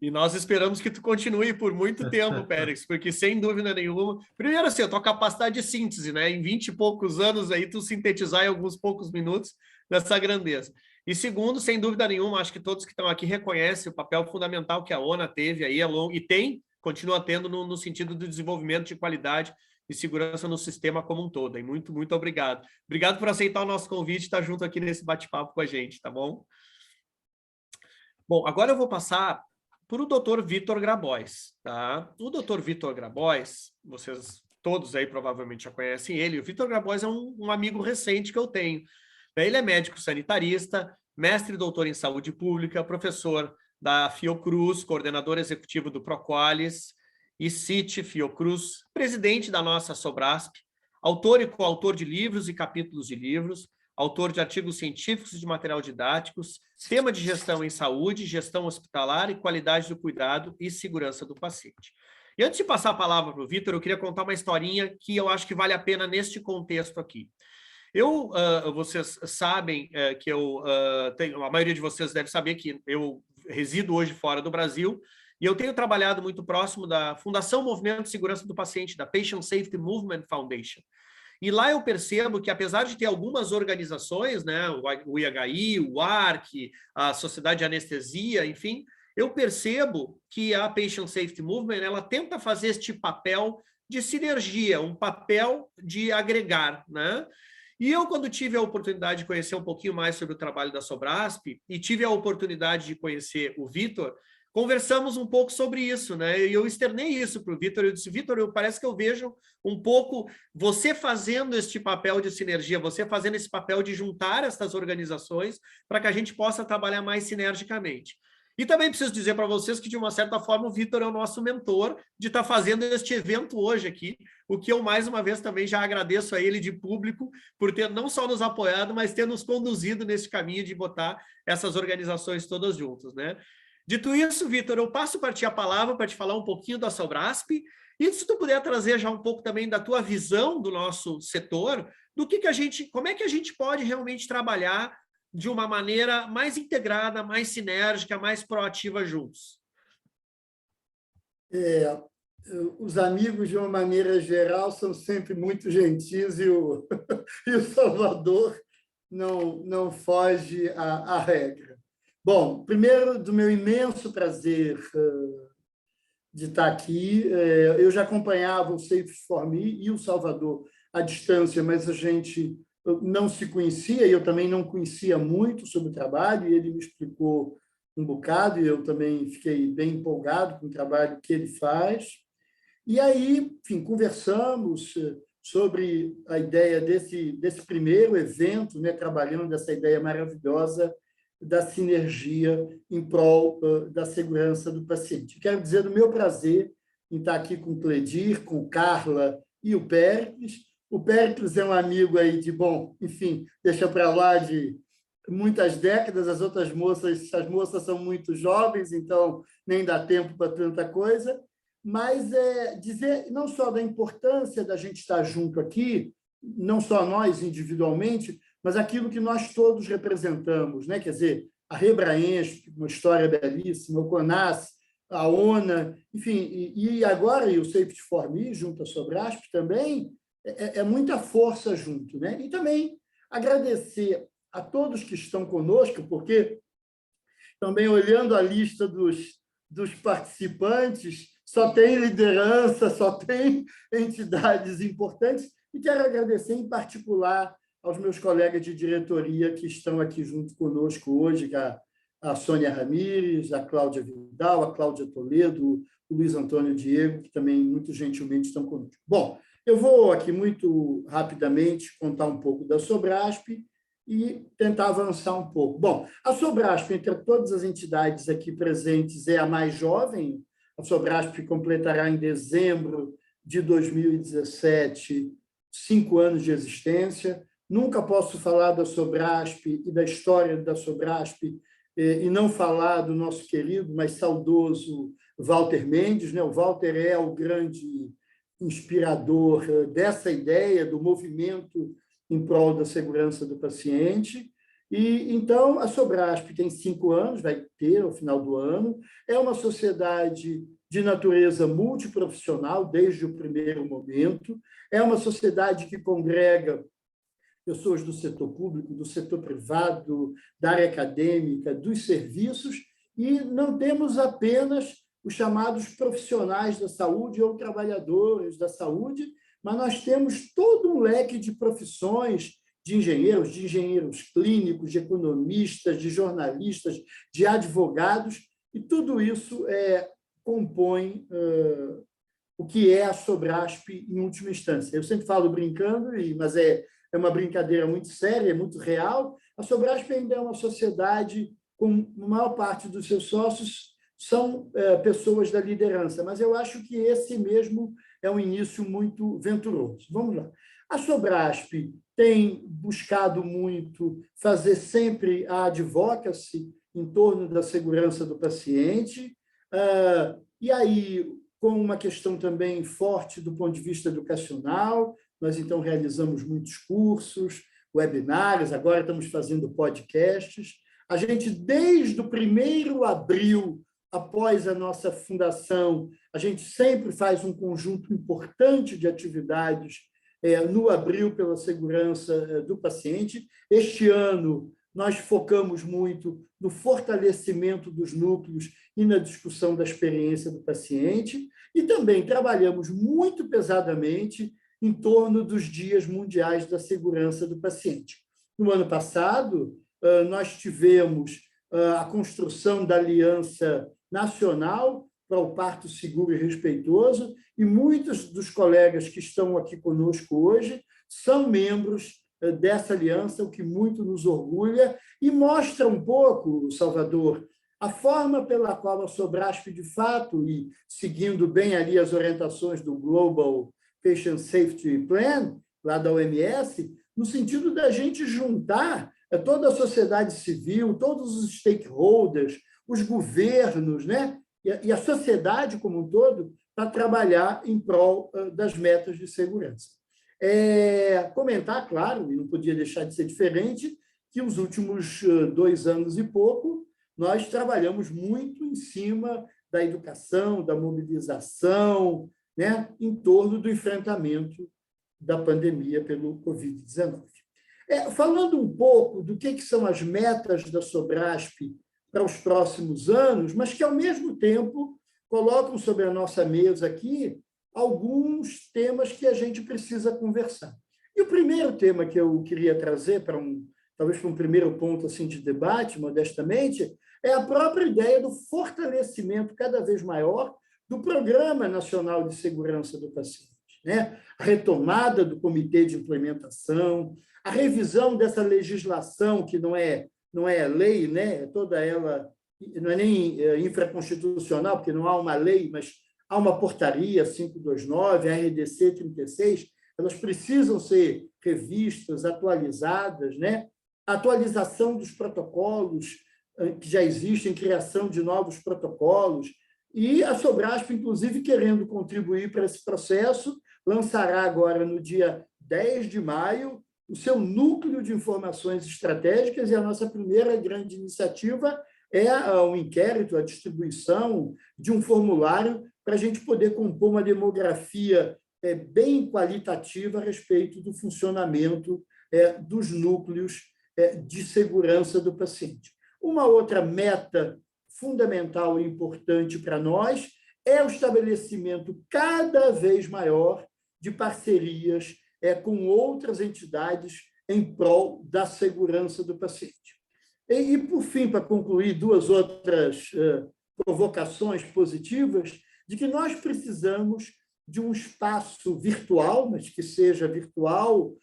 E nós esperamos que tu continue por muito tempo, Périx, porque, sem dúvida nenhuma, primeiro, assim, a tua capacidade de síntese, né? Em 20 e poucos anos, aí, tu sintetizar em alguns poucos minutos dessa grandeza. E segundo, sem dúvida nenhuma, acho que todos que estão aqui reconhecem o papel fundamental que a ONU teve aí e continua tendo no sentido do desenvolvimento de qualidade e segurança no sistema como um todo. E muito, muito obrigado. Obrigado por aceitar o nosso convite e estar junto aqui nesse bate-papo com a gente, tá bom? Bom, agora eu vou passar para o Dr. Vitor Grabois, tá? O Dr. Vitor Grabois, vocês todos aí provavelmente já conhecem ele. O Vitor Grabois é um amigo recente que eu tenho. Ele é médico sanitarista, mestre e doutor em saúde pública, professor da Fiocruz, coordenador executivo do Proqualis, e CIT Fiocruz, presidente da nossa Sobrasp, autor e coautor de livros e capítulos de livros, autor de artigos científicos e de material didáticos, tema de gestão em saúde, gestão hospitalar e qualidade do cuidado e segurança do paciente. E antes de passar a palavra para o Vitor, eu queria contar uma historinha que eu acho que vale a pena neste contexto aqui. Vocês sabem que a maioria de vocês deve saber que eu resido hoje fora do Brasil e eu tenho trabalhado muito próximo da Fundação Movimento de Segurança do Paciente, da Patient Safety Movement Foundation. E lá eu percebo que, apesar de ter algumas organizações, né, o IHI, o ARC, a Sociedade de Anestesia, enfim, eu percebo que a Patient Safety Movement ela tenta fazer este papel de sinergia, um papel de agregar, né? E eu, quando tive a oportunidade de conhecer um pouquinho mais sobre o trabalho da Sobrasp e tive a oportunidade de conhecer o Vitor, conversamos um pouco sobre isso, né? E eu externei isso para o Vitor. Eu disse, Vitor, parece que eu vejo um pouco você fazendo este papel de sinergia, você fazendo esse papel de juntar essas organizações para que a gente possa trabalhar mais sinergicamente. E também preciso dizer para vocês que, de uma certa forma, o Vitor é o nosso mentor de estar fazendo este evento hoje aqui, o que eu, mais uma vez, também já agradeço a ele de público por ter não só nos apoiado, mas ter nos conduzido nesse caminho de botar essas organizações todas juntas, né? Dito isso, Vitor, eu passo para ti a palavra para te falar um pouquinho da Sobrasp e se tu puder trazer já um pouco também da tua visão do nosso setor, como é que a gente pode realmente trabalhar de uma maneira mais integrada, mais sinérgica, mais proativa juntos. Os amigos, de uma maneira geral, são sempre muito gentis e o Salvador não foge à regra. Bom, primeiro, do meu imenso prazer de estar aqui, eu já acompanhava o Safe4Me e o Salvador à distância, mas a gente não se conhecia, e eu também não conhecia muito sobre o trabalho, e ele me explicou um bocado, e eu também fiquei bem empolgado com o trabalho que ele faz. E aí, enfim, conversamos sobre a ideia desse primeiro evento, né, trabalhando essa ideia maravilhosa da sinergia em prol da segurança do paciente. Quero dizer do meu prazer em estar aqui com o Cledir, com Carla e o Péricles. O Péricles é um amigo aí de, bom, enfim, deixa para lá de muitas décadas, as moças são muito jovens, então nem dá tempo para tanta coisa, mas dizer não só da importância da gente estar junto aqui, não só nós individualmente, mas aquilo que nós todos representamos, né? Quer dizer, a Rebraensp, uma história belíssima, o CONAS, a ONA, enfim, e agora o Safe4Me, junto à Sobrasp também, é muita força junto, né? E também agradecer a todos que estão conosco, porque também olhando a lista dos participantes, só tem liderança, só tem entidades importantes, e quero agradecer em particular aos meus colegas de diretoria que estão aqui junto conosco hoje, a Sônia Ramires, a Cláudia Vidal, a Cláudia Toledo, o Luiz Antônio Diego, que também muito gentilmente estão conosco. Bom, eu vou aqui muito rapidamente contar um pouco da Sobrasp e tentar avançar um pouco. Bom, a Sobrasp, entre todas as entidades aqui presentes, é a mais jovem. A Sobrasp completará em dezembro de 2017 5 anos de existência. Nunca posso falar da Sobrasp e da história da Sobrasp e não falar do nosso querido, mas saudoso Walter Mendes, né? O Walter é o grande inspirador dessa ideia do movimento em prol da segurança do paciente. E então a Sobrasp tem 5 anos, vai ter ao final do ano, é uma sociedade de natureza multiprofissional desde o primeiro momento, é uma sociedade que congrega pessoas do setor público, do setor privado, da área acadêmica, dos serviços, e não temos apenas os chamados profissionais da saúde ou trabalhadores da saúde, mas nós temos todo um leque de profissões de engenheiros clínicos, de economistas, de jornalistas, de advogados, e tudo isso compõe o que é a Sobrasp em última instância. Eu sempre falo brincando, mas é uma brincadeira muito séria, muito real. A Sobrasp ainda é uma sociedade com a maior parte dos seus sócios são pessoas da liderança, mas eu acho que esse mesmo é um início muito venturoso. Vamos lá. A Sobrasp tem buscado muito fazer sempre a advocacy em torno da segurança do paciente, e aí, com uma questão também forte do ponto de vista educacional, nós, então, realizamos muitos cursos, webinários, agora estamos fazendo podcasts. A gente, desde o 1º de abril, após a nossa fundação, a gente sempre faz um conjunto importante de atividades no Abril pela segurança do paciente. Este ano, nós focamos muito no fortalecimento dos núcleos e na discussão da experiência do paciente, e também trabalhamos muito pesadamente em torno dos Dias Mundiais da Segurança do Paciente. No ano passado, nós tivemos a construção da Aliança Nacional para o Parto Seguro e Respeitoso, e muitos dos colegas que estão aqui conosco hoje são membros dessa aliança, o que muito nos orgulha, e mostra um pouco, Salvador, a forma pela qual a Sobrasp, de fato, e seguindo bem ali as orientações do Global Patient Safety Plan, lá da OMS, no sentido da gente juntar toda a sociedade civil, todos os stakeholders, os governos, né? E a sociedade como um todo, para trabalhar em prol das metas de segurança. Comentar, claro, e não podia deixar de ser diferente, que os últimos 2 anos e pouco, nós trabalhamos muito em cima da educação, da mobilização, né, em torno do enfrentamento da pandemia pelo Covid-19. Falando um pouco do que são as metas da Sobrasp para os próximos anos, mas que, ao mesmo tempo, colocam sobre a nossa mesa aqui alguns temas que a gente precisa conversar. E o primeiro tema que eu queria trazer, talvez para um primeiro ponto assim, de debate, modestamente, é a própria ideia do fortalecimento cada vez maior do Programa Nacional de Segurança do Paciente, né? A retomada do Comitê de Implementação, a revisão dessa legislação que não é lei, né? Toda ela não é nem infraconstitucional, porque não há uma lei, mas há uma portaria 529, a RDC 36, elas precisam ser revistas, atualizadas, né? A atualização dos protocolos que já existem, criação de novos protocolos, e a Sobrasp, inclusive, querendo contribuir para esse processo, lançará agora, no dia 10 de maio, o seu núcleo de informações estratégicas, e a nossa primeira grande iniciativa é um inquérito, a distribuição de um formulário para a gente poder compor uma demografia bem qualitativa a respeito do funcionamento dos núcleos de segurança do paciente. Uma outra meta fundamental e importante para nós é o estabelecimento cada vez maior de parcerias com outras entidades em prol da segurança do paciente. E por fim, para concluir, 2 outras provocações positivas, de que nós precisamos de um espaço virtual, mas que seja virtual,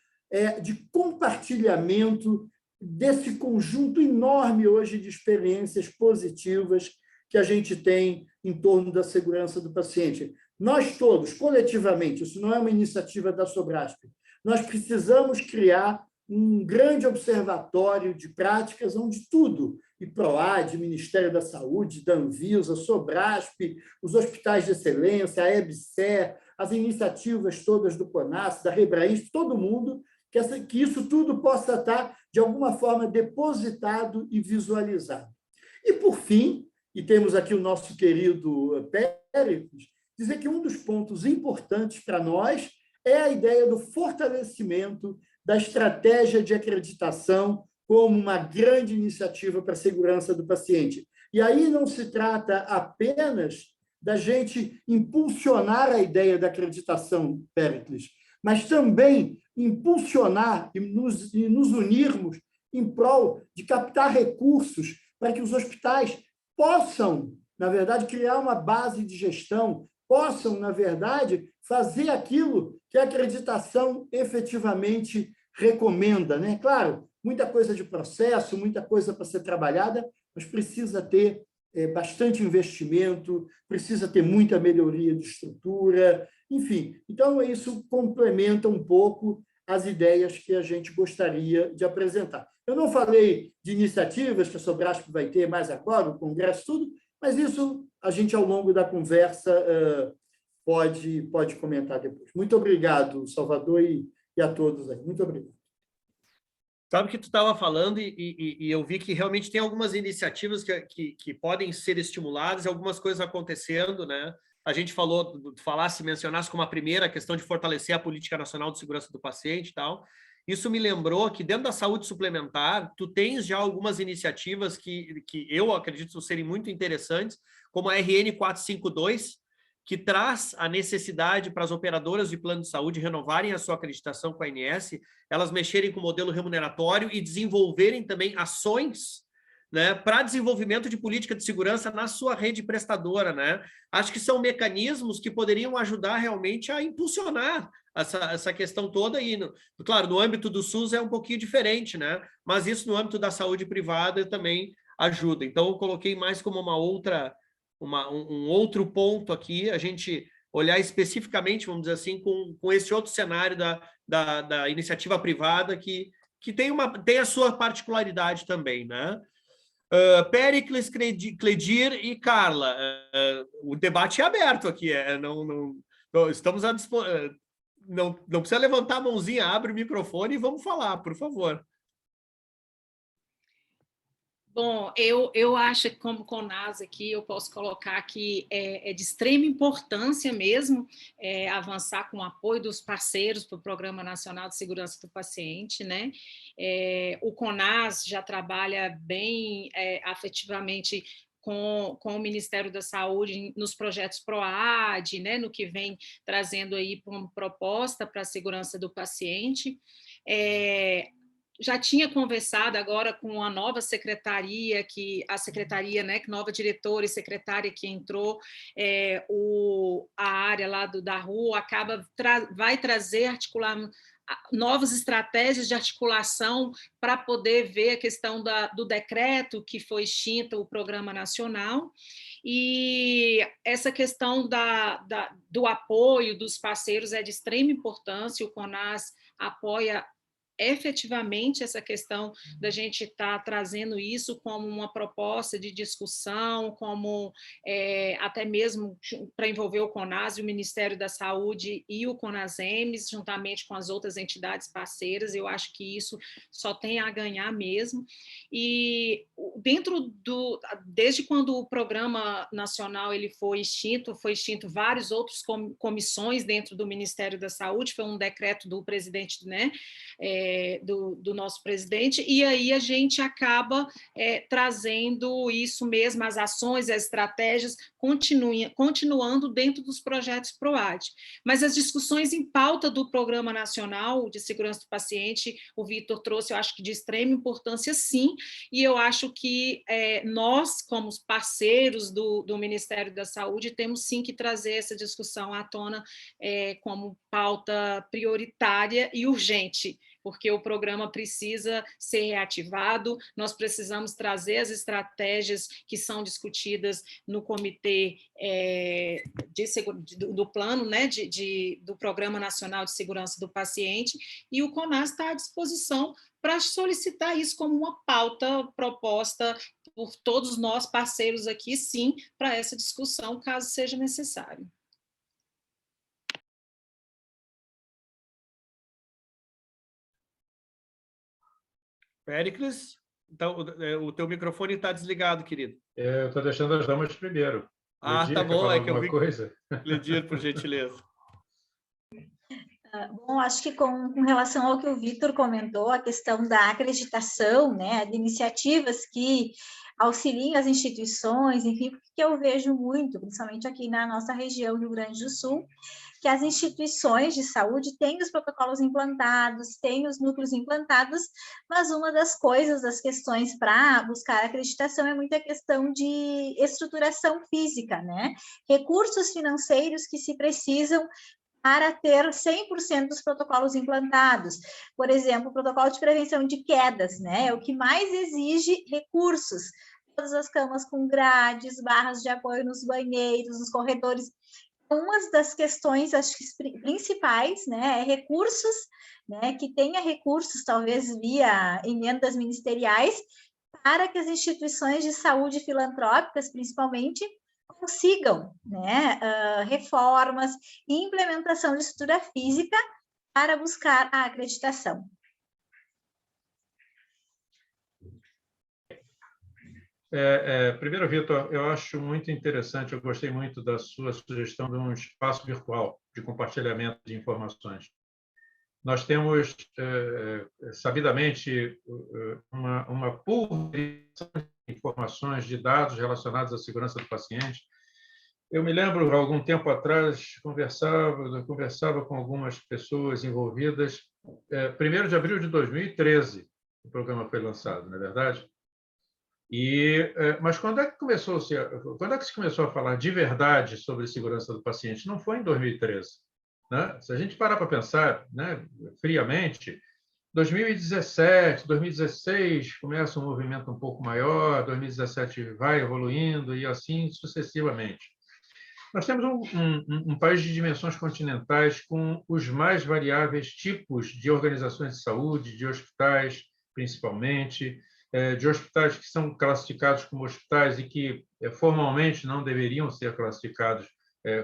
de compartilhamento desse conjunto enorme hoje de experiências positivas que a gente tem em torno da segurança do paciente. Nós todos, coletivamente, isso não é uma iniciativa da Sobrasp, nós precisamos criar um grande observatório de práticas onde tudo, IPROAD, Ministério da Saúde, da Anvisa, Sobrasp, os hospitais de excelência, a EBSER, as iniciativas todas do CONAS, da Rebrains, todo mundo, que isso tudo possa estar, de alguma forma, depositado e visualizado. E, por fim, e temos aqui o nosso querido Péricles, dizer que um dos pontos importantes para nós é a ideia do fortalecimento da estratégia de acreditação como uma grande iniciativa para a segurança do paciente. E aí não se trata apenas da gente impulsionar a ideia da acreditação, Péricles, mas também impulsionar e nos unirmos em prol de captar recursos para que os hospitais possam, na verdade, criar uma base de gestão, possam, na verdade, fazer aquilo que a acreditação efetivamente recomenda, né? Claro, muita coisa de processo, muita coisa para ser trabalhada, mas precisa ter bastante investimento, precisa ter muita melhoria de estrutura, enfim. Então, isso complementa um pouco as ideias que a gente gostaria de apresentar. Eu não falei de iniciativas que a Sobrasp vai ter mais agora, o Congresso, tudo, mas isso a gente, ao longo da conversa, pode comentar depois. Muito obrigado, Salvador, e a todos aí. Muito obrigado. Sabe que tu estava falando e eu vi que realmente tem algumas iniciativas que podem ser estimuladas, algumas coisas acontecendo, né? A gente mencionasse como a primeira a questão de fortalecer a Política Nacional de Segurança do Paciente e tal. Isso me lembrou que dentro da saúde suplementar, tu tens já algumas iniciativas que eu acredito serem muito interessantes, como a RN 452, que traz a necessidade para as operadoras de plano de saúde renovarem a sua acreditação com a ANS, elas mexerem com o modelo remuneratório e desenvolverem também ações, né, para desenvolvimento de política de segurança na sua rede prestadora, né? Acho que são mecanismos que poderiam ajudar realmente a impulsionar essa questão toda aí. Claro, no âmbito do SUS é um pouquinho diferente, né? Mas isso no âmbito da saúde privada também ajuda. Então, eu coloquei mais como um outro ponto aqui, a gente olhar especificamente, vamos dizer assim, com esse outro cenário da iniciativa privada que tem a sua particularidade também, né? Péricles, Cledir e Carla, o debate é aberto aqui, estamos a não precisa levantar a mãozinha, abre o microfone e vamos falar, por favor. Bom, eu acho que como CONAS aqui, eu posso colocar que é de extrema importância mesmo avançar com o apoio dos parceiros para o Programa Nacional de Segurança do Paciente, né? O CONAS já trabalha bem afetivamente com o Ministério da Saúde nos projetos PROAD, né, no que vem trazendo aí como proposta para a segurança do paciente. Já tinha conversado agora com a nova secretaria, né, nova diretora e secretária que entrou, a área lá da rua vai articular novas estratégias de articulação para poder ver a questão do decreto que foi extinto o Programa Nacional, e essa questão do apoio dos parceiros é de extrema importância. O CONAS apoia efetivamente essa questão da gente estar trazendo isso como uma proposta de discussão, como até mesmo para envolver o CONAS, o Ministério da Saúde e o CONASEMES, juntamente com as outras entidades parceiras. Eu acho que isso só tem a ganhar mesmo. E desde quando o Programa Nacional ele foi extinto várias outras comissões dentro do Ministério da Saúde, foi um decreto do presidente, né, do nosso presidente, e aí a gente acaba trazendo isso mesmo, as ações, as estratégias, continuando dentro dos projetos PROAD. Mas as discussões em pauta do Programa Nacional de Segurança do Paciente, o Vitor trouxe, eu acho que de extrema importância, sim, e eu acho que nós, como parceiros do Ministério da Saúde, temos sim que trazer essa discussão à tona como pauta prioritária e urgente, porque o programa precisa ser reativado, nós precisamos trazer as estratégias que são discutidas no comitê do plano, né, do Programa Nacional de Segurança do Paciente, e o CONAS está à disposição para solicitar isso como uma pauta proposta por todos nós parceiros aqui, sim, para essa discussão, caso seja necessário. Péricles, então, o teu microfone está desligado, querido. Eu estou deixando as damas primeiro. Lidia, tá bom, é que eu vi coisa? Lidia, por gentileza. Bom, acho que com relação ao que o Vitor comentou, a questão da acreditação, né, de iniciativas que auxiliem as instituições, enfim, porque eu vejo muito, principalmente aqui na nossa região do Rio Grande do Sul, que as instituições de saúde têm os protocolos implantados, têm os núcleos implantados, mas uma das coisas, das questões para buscar acreditação é muita questão de estruturação física, né? Recursos financeiros que se precisam para ter 100% dos protocolos implantados. Por exemplo, o protocolo de prevenção de quedas, né? É o que mais exige recursos. Todas as camas com grades, barras de apoio nos banheiros, nos corredores. Uma das questões, acho que principais, né, é recursos, né, que tenha recursos, talvez via emendas ministeriais, para que as instituições de saúde filantrópicas, principalmente, consigam, né, reformas e implementação de estrutura física para buscar a acreditação. Primeiro, Vitor, eu acho muito interessante, eu gostei muito da sua sugestão de um espaço virtual de compartilhamento de informações. Nós temos, sabidamente, uma pulverização de informações, de dados relacionados à segurança do paciente. Eu me lembro, há algum tempo atrás, conversava com algumas pessoas envolvidas. 1º de abril de 2013, o programa foi lançado, não é verdade? Mas quando é que se começou a falar de verdade sobre segurança do paciente? Não foi em 2013. Né? Se a gente parar para pensar, né, friamente, 2017, 2016 começa um movimento um pouco maior, 2017 vai evoluindo e assim sucessivamente. Nós temos um país de dimensões continentais com os mais variáveis tipos de organizações de saúde, de hospitais, principalmente, de hospitais que são classificados como hospitais e que formalmente não deveriam ser classificados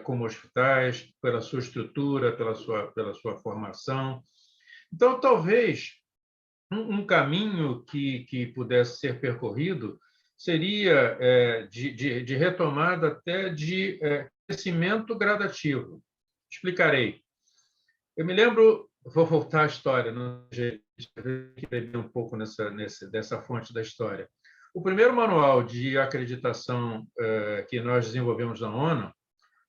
como hospitais, pela sua estrutura, pela sua formação. Então, talvez um caminho que pudesse ser percorrido seria de retomada até de crescimento gradativo. Explicarei. Eu me lembro, vou voltar à história, não beber um pouco dessa fonte da história. O primeiro manual de acreditação que nós desenvolvemos na ONU,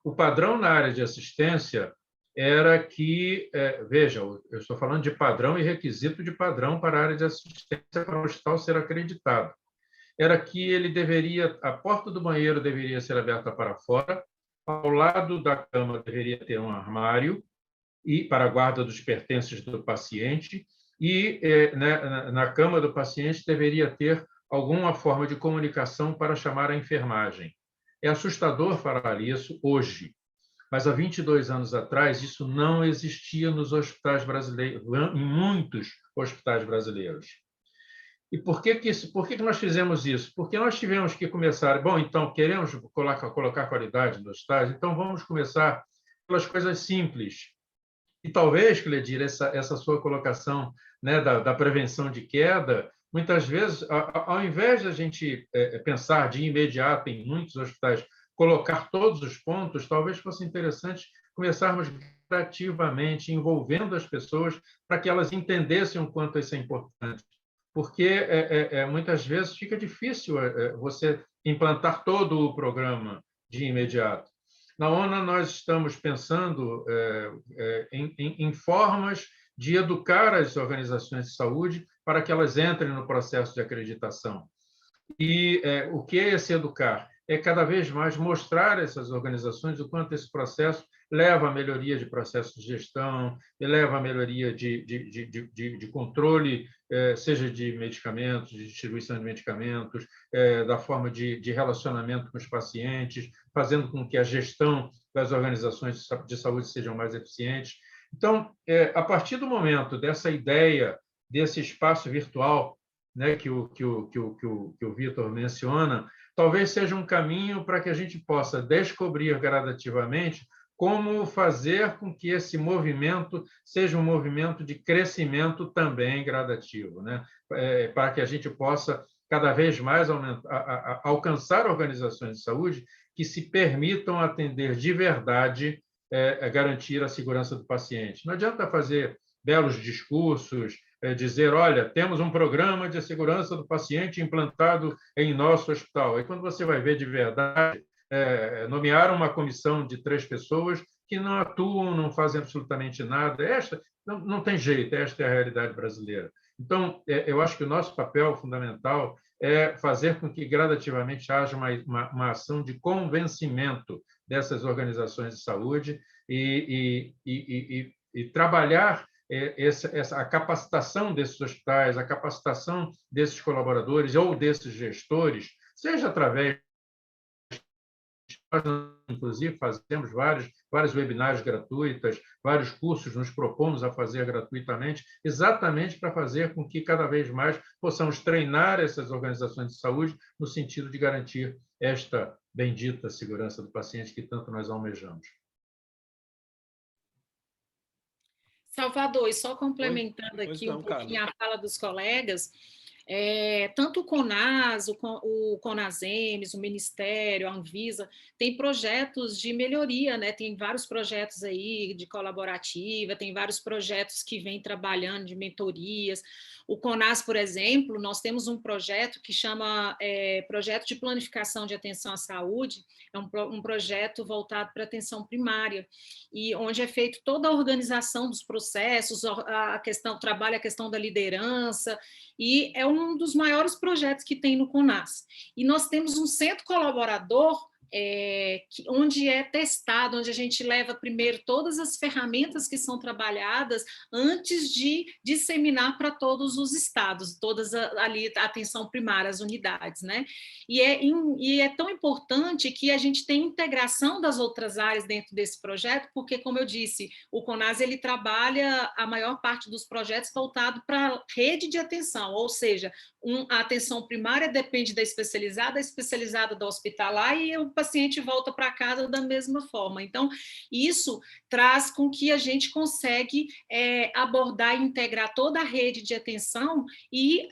o padrão na área de assistência era que, veja, eu estou falando de padrão e requisito de padrão para a área de assistência para o hospital ser acreditado. Era que a porta do banheiro deveria ser aberta para fora, ao lado da cama deveria ter um armário e para a guarda dos pertences do paciente e na cama do paciente deveria ter alguma forma de comunicação para chamar a enfermagem. É assustador falar isso hoje, mas há 22 anos atrás isso não existia nos hospitais brasileiros, em muitos hospitais brasileiros. E por que nós fizemos isso? Porque nós tivemos que começar, bom, então queremos colocar qualidade nos hospitais, então vamos começar pelas coisas simples. E talvez, Cledir, essa sua colocação, né, da prevenção de queda, muitas vezes, ao invés de a gente pensar de imediato em muitos hospitais, colocar todos os pontos, talvez fosse interessante começarmos gradativamente, envolvendo as pessoas, para que elas entendessem o quanto isso é importante. Porque muitas vezes fica difícil você implantar todo o programa de imediato. Na ONU, nós estamos pensando em formas de educar as organizações de saúde para que elas entrem no processo de acreditação. E o que é esse educar? É cada vez mais mostrar a essas organizações o quanto esse processo leva a melhoria de processo de gestão, leva a melhoria de controle, seja de medicamentos, de distribuição de medicamentos, da forma de relacionamento com os pacientes, fazendo com que a gestão das organizações de saúde sejam mais eficientes. Então, a partir do momento dessa ideia, desse espaço virtual, né, que o Vitor menciona, talvez seja um caminho para que a gente possa descobrir gradativamente como fazer com que esse movimento seja um movimento de crescimento também gradativo, né? Para que a gente possa cada vez mais alcançar organizações de saúde que se permitam atender de verdade, garantir a segurança do paciente. Não adianta fazer belos discursos, dizer, olha, temos um programa de segurança do paciente implantado em nosso hospital. Aí, quando você vai ver de verdade, nomearam uma comissão de 3 pessoas que não atuam, não fazem absolutamente nada. Não tem jeito, esta é a realidade brasileira. Então, eu acho que o nosso papel fundamental é fazer com que gradativamente haja uma ação de convencimento dessas organizações de saúde e trabalhar a capacitação desses hospitais, a capacitação desses colaboradores ou desses gestores, seja através, nós, inclusive, fazemos vários vários webinários gratuitos, vários cursos nos propomos a fazer gratuitamente, exatamente para fazer com que cada vez mais possamos treinar essas organizações de saúde no sentido de garantir esta bendita segurança do paciente que tanto nós almejamos. Salvador, e só complementando aqui um pouquinho a fala dos colegas, tanto o CONAS, o CONASEMES, o Ministério, a Anvisa, tem projetos de melhoria, né? Tem vários projetos aí de colaborativa, tem vários projetos que vêm trabalhando de mentorias. O CONAS, por exemplo, nós temos um projeto que chama Projeto de Planificação de Atenção à Saúde, é um projeto voltado para a atenção primária, e onde é feito toda a organização dos processos, trabalha a questão da liderança, e é um dos maiores projetos que tem no CONAS. E nós temos um centro colaborador onde é testado, onde a gente leva primeiro todas as ferramentas que são trabalhadas antes de disseminar para todos os estados, todas ali a atenção primária, as unidades, né? E é tão importante que a gente tem integração das outras áreas dentro desse projeto, porque, como eu disse, o CONAS ele trabalha a maior parte dos projetos voltado para a rede de atenção, ou seja, a atenção primária depende da especializada da hospitalar, e o paciente volta para casa da mesma forma. Então, isso traz com que a gente consegue abordar e integrar toda a rede de atenção, e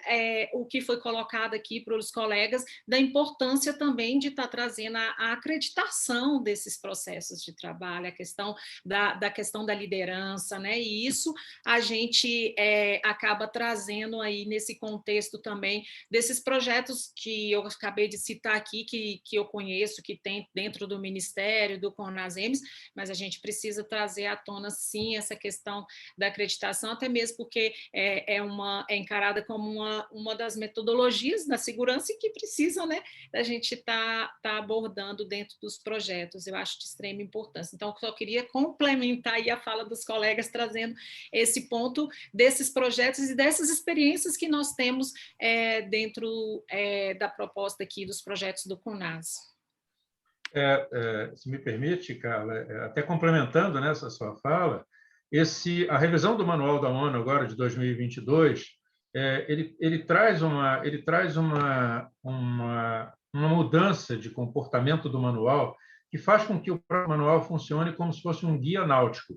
o que foi colocado aqui para os colegas, da importância também de estar trazendo a acreditação desses processos de trabalho, a questão da questão da liderança, né? E isso a gente acaba trazendo aí nesse contexto também desses projetos que eu acabei de citar aqui, que eu conheço, que tem dentro do Ministério, do CONASEMES, mas a gente precisa trazer à tona, sim, essa questão da acreditação, até mesmo porque é encarada como uma das metodologias da segurança e que precisa, né, da gente tá abordando dentro dos projetos. Eu acho de extrema importância. Então, eu só queria complementar aí a fala dos colegas, trazendo esse ponto desses projetos e dessas experiências que nós temos dentro da proposta aqui dos projetos do CONAS. Se me permite, Carla, até complementando nessa sua fala, a revisão do Manual da ONU agora de 2022, ele traz uma mudança de comportamento do manual que faz com que o próprio manual funcione como se fosse um guia náutico,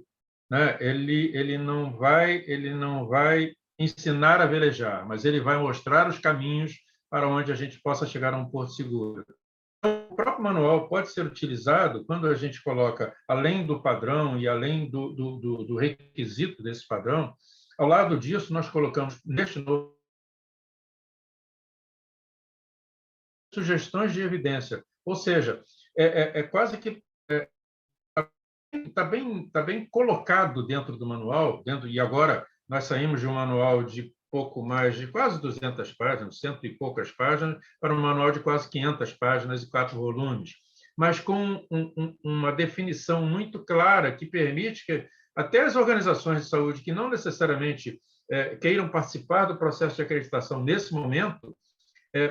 né? Ele não vai ensinar a velejar, mas ele vai mostrar os caminhos para onde a gente possa chegar a um porto seguro. O próprio manual pode ser utilizado quando a gente coloca, além do padrão e além do requisito desse padrão, ao lado disso, nós colocamos neste novo sugestões de evidência, ou seja, quase que está bem colocado dentro do manual, e agora nós saímos de um manual de pouco mais de quase 200 páginas, 100 e poucas páginas, para um manual de quase 500 páginas e 4 volumes, mas com uma definição muito clara que permite que até as organizações de saúde que não necessariamente queiram participar do processo de acreditação nesse momento,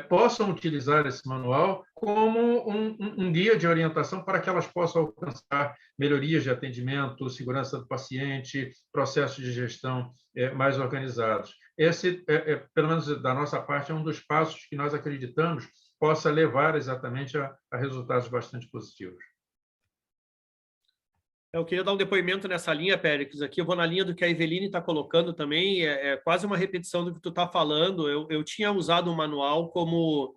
possam utilizar esse manual como um guia de orientação para que elas possam alcançar melhorias de atendimento, segurança do paciente, processos de gestão mais organizados. Esse, pelo menos da nossa parte, é um dos passos que nós acreditamos possa levar exatamente a resultados bastante positivos. Eu queria dar um depoimento nessa linha, Péricles, aqui eu vou na linha do que a Eveline está colocando também, é quase uma repetição do que tu está falando. Eu tinha usado o manual como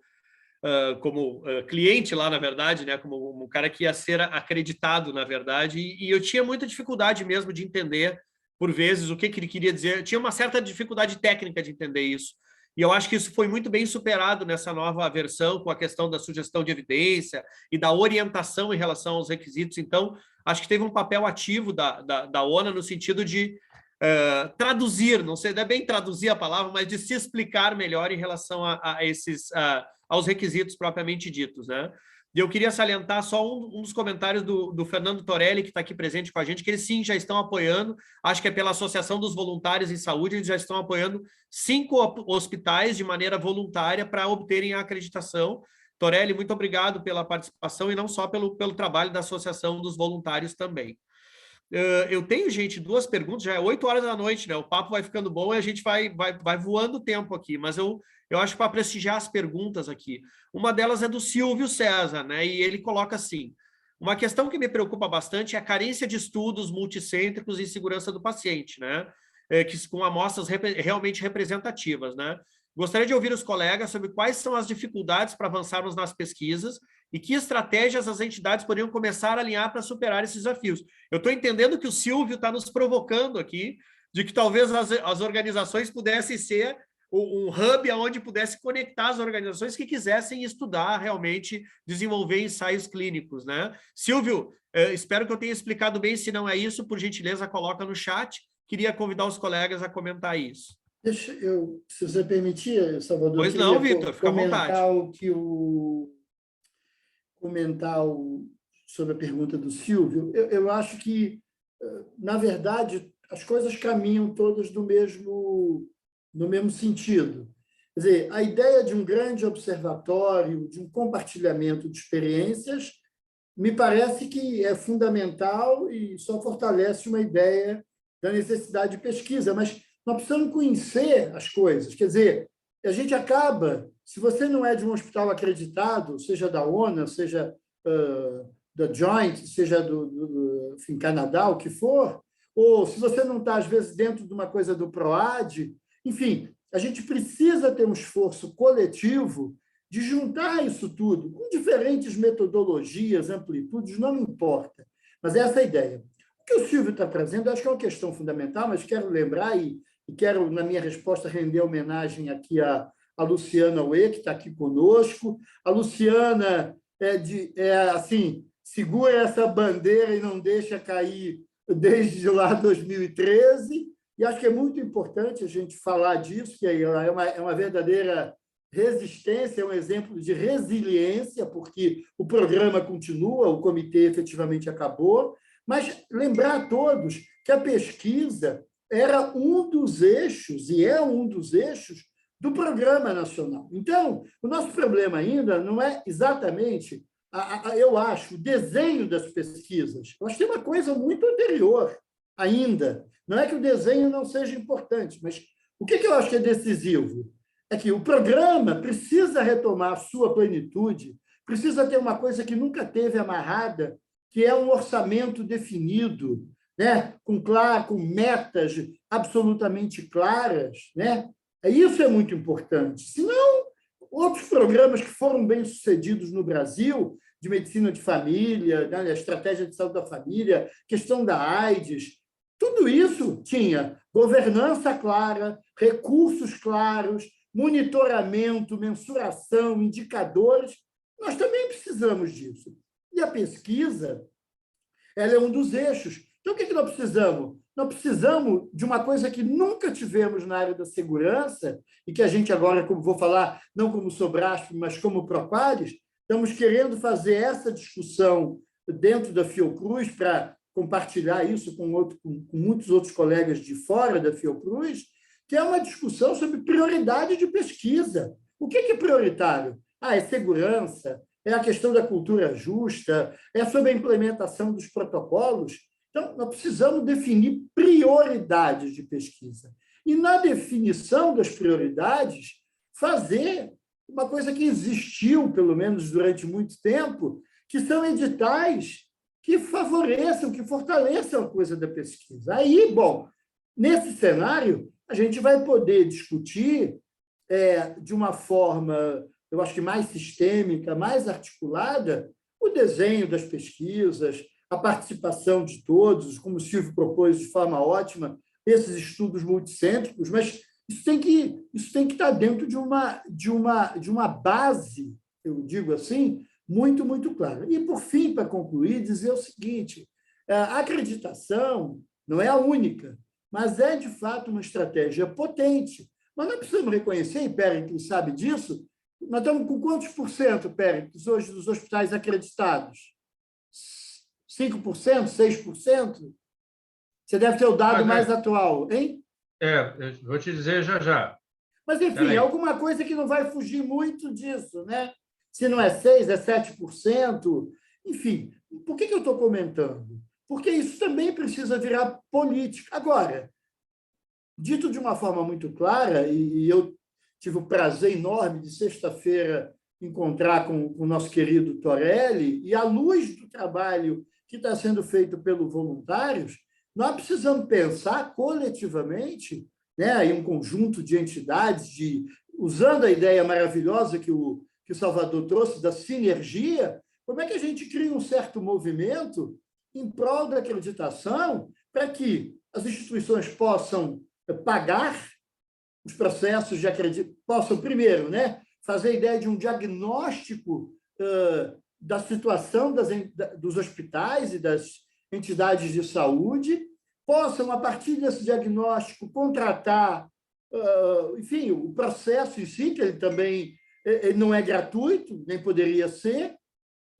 cliente lá, na verdade, né, como um cara que ia ser acreditado, na verdade, e eu tinha muita dificuldade mesmo de entender, por vezes, o que ele queria dizer. Eu tinha uma certa dificuldade técnica de entender isso. E eu acho que isso foi muito bem superado nessa nova versão, com a questão da sugestão de evidência e da orientação em relação aos requisitos. Então, acho que teve um papel ativo da ONU no sentido de traduzir, não sei, não é bem traduzir a palavra, mas de se explicar melhor em relação aos requisitos propriamente ditos, né? E eu queria salientar só um dos comentários do Fernando Torelli, que está aqui presente com a gente, que eles sim já estão apoiando, acho que é pela Associação dos Voluntários em Saúde, eles já estão apoiando 5 hospitais de maneira voluntária para obterem a acreditação. Torelli, muito obrigado pela participação e não só pelo trabalho da Associação dos Voluntários também. Eu tenho, gente, 2 perguntas, já é 8 horas da noite, né? O papo vai ficando bom e a gente vai voando o tempo aqui, mas eu acho que para prestigiar as perguntas aqui. Uma delas é do Silvio César, né? E ele coloca assim: uma questão que me preocupa bastante é a carência de estudos multicêntricos em segurança do paciente, né? Com amostras realmente representativas, né? Gostaria de ouvir os colegas sobre quais são as dificuldades para avançarmos nas pesquisas e que estratégias as entidades poderiam começar a alinhar para superar esses desafios. Eu estou entendendo que o Silvio está nos provocando aqui, de que talvez as organizações pudessem ser um hub onde pudesse conectar as organizações que quisessem estudar, realmente desenvolver ensaios clínicos, né? Silvio, espero que eu tenha explicado bem. Se não é isso, por gentileza, coloca no chat. Queria convidar os colegas a comentar isso. Deixa eu, se você permitir, Salvador, pois não, Vitor, fica à vontade. Sobre a pergunta do Silvio. Eu acho que, na verdade, as coisas caminham todas no mesmo sentido. Quer dizer, a ideia de um grande observatório, de um compartilhamento de experiências, me parece que é fundamental e só fortalece uma ideia da necessidade de pesquisa, mas nós precisamos conhecer as coisas. Quer dizer, a gente acaba, se você não é de um hospital acreditado, seja da ONU, seja da Joint, seja enfim, Canadá, o que for, ou se você não está, às vezes, dentro de uma coisa do PROAD, enfim, a gente precisa ter um esforço coletivo de juntar isso tudo, com diferentes metodologias, amplitudes, não me importa, mas essa é a ideia. O que o Silvio está trazendo, acho que é uma questão fundamental, mas quero lembrar e quero, na minha resposta, render homenagem aqui a Luciana Uê, que está aqui conosco. A Luciana assim, segura essa bandeira e não deixa cair desde lá 2013, e acho que é muito importante a gente falar disso, que é uma verdadeira resistência, é um exemplo de resiliência, porque o programa continua, o comitê efetivamente acabou, mas lembrar a todos que a pesquisa era um dos eixos, e é um dos eixos, do Programa Nacional. Então, o nosso problema ainda não é exatamente, eu acho, o desenho das pesquisas. Eu acho que tem uma coisa muito anterior ainda. Não é que o desenho não seja importante, mas o que eu acho que é decisivo? É que o programa precisa retomar a sua plenitude, precisa ter uma coisa que nunca teve amarrada, que é um orçamento definido, né? com metas absolutamente claras, né? Isso é muito importante. Senão, outros programas que foram bem-sucedidos no Brasil, de medicina de família, né? A estratégia de saúde da família, questão da AIDS, tudo isso tinha governança clara, recursos claros, monitoramento, mensuração, indicadores. Nós também precisamos disso. E a pesquisa, ela é um dos eixos. Então, o que nós precisamos? Nós precisamos de uma coisa que nunca tivemos na área da segurança, e que a gente agora, como vou falar, não como Sobrasp, mas como Proqualis, estamos querendo fazer essa discussão dentro da Fiocruz para compartilhar isso com muitos outros colegas de fora da Fiocruz, que é uma discussão sobre prioridade de pesquisa. O que é prioritário? É segurança, é a questão da cultura justa, é sobre a implementação dos protocolos. Então, nós precisamos definir prioridades de pesquisa. E, na definição das prioridades, fazer uma coisa que existiu, pelo menos durante muito tempo, que são editais que favoreçam, que fortaleçam a coisa da pesquisa. Aí, bom, nesse cenário, a gente vai poder discutir de uma forma, eu acho que mais sistêmica, mais articulada, o desenho das pesquisas, a participação de todos, como o Silvio propôs de forma ótima, esses estudos multicêntricos, mas isso tem que estar dentro de uma base, eu digo assim, muito, muito clara. E, por fim, para concluir, dizer o seguinte: a acreditação não é a única, mas é, de fato, uma estratégia potente. Mas nós precisamos reconhecer, e Péricles sabe disso, nós estamos com quantos por cento, Péricles, hoje, dos hospitais acreditados? 5%? 6%? Você deve ter o dado mais atual, hein? Eu vou te dizer já. Mas, enfim, é alguma coisa que não vai fugir muito disso, né? Se não é 6%, é 7%. Enfim, por que eu estou comentando? porque isso também precisa virar política. Agora, dito de uma forma muito clara, e eu tive o prazer enorme de sexta-feira encontrar com o nosso querido Torelli, e à luz do trabalho que está sendo feito pelos voluntários, nós precisamos pensar coletivamente, né, aí um conjunto de entidades, usando a ideia maravilhosa que o Salvador trouxe da sinergia, como é que a gente cria um certo movimento em prol da acreditação para que as instituições possam pagar os processos de acreditação, possam, primeiro, né, fazer a ideia de um diagnóstico da situação dos hospitais e das entidades de saúde, possam, a partir desse diagnóstico, contratar, enfim, o processo em si, que ele também ele não é gratuito, nem poderia ser,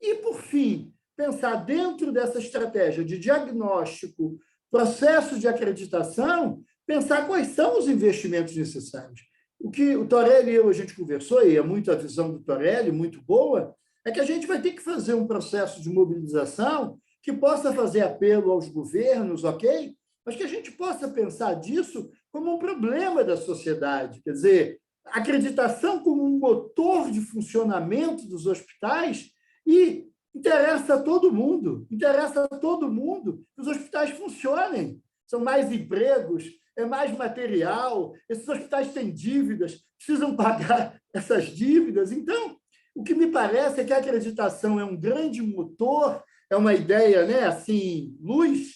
e, por fim, pensar dentro dessa estratégia de diagnóstico, processo de acreditação, pensar quais são os investimentos necessários. O que o Torelli e eu, a gente conversou, e é muito a visão do Torelli, muito boa, é que a gente vai ter que fazer um processo de mobilização que possa fazer apelo aos governos, ok? Mas que a gente possa pensar disso como um problema da sociedade. Quer dizer, acreditação como um motor de funcionamento dos hospitais e interessa a todo mundo que os hospitais funcionem. São mais empregos, é mais material, esses hospitais têm dívidas, precisam pagar essas dívidas. Então, o que me parece é que a acreditação é um grande motor, é uma ideia, né, assim, luz,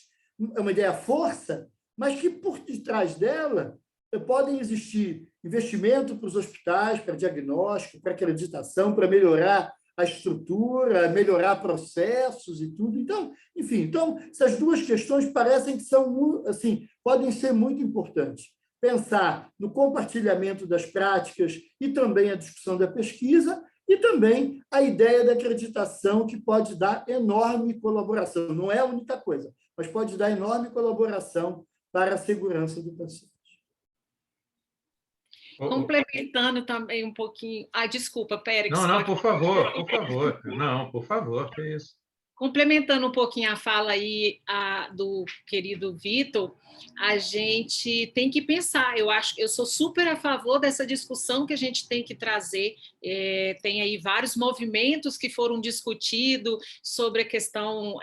é uma ideia força, mas que por detrás dela podem existir investimento para os hospitais, para diagnóstico, para acreditação, para melhorar a estrutura, melhorar processos e tudo. Então, enfim, essas duas questões parecem que são, assim, podem ser muito importantes. Pensar no compartilhamento das práticas e também a discussão da pesquisa e também a ideia da acreditação, que pode dar enorme colaboração. Não é a única coisa, mas pode dar enorme colaboração para a segurança do paciente. Complementando também um pouquinho... desculpa, Pérez. Não, por favor. Não, por favor, que é isso. Complementando um pouquinho a fala aí do querido Vitor, a gente tem que pensar, eu sou super a favor dessa discussão que a gente tem que trazer, tem aí vários movimentos que foram discutidos sobre a questão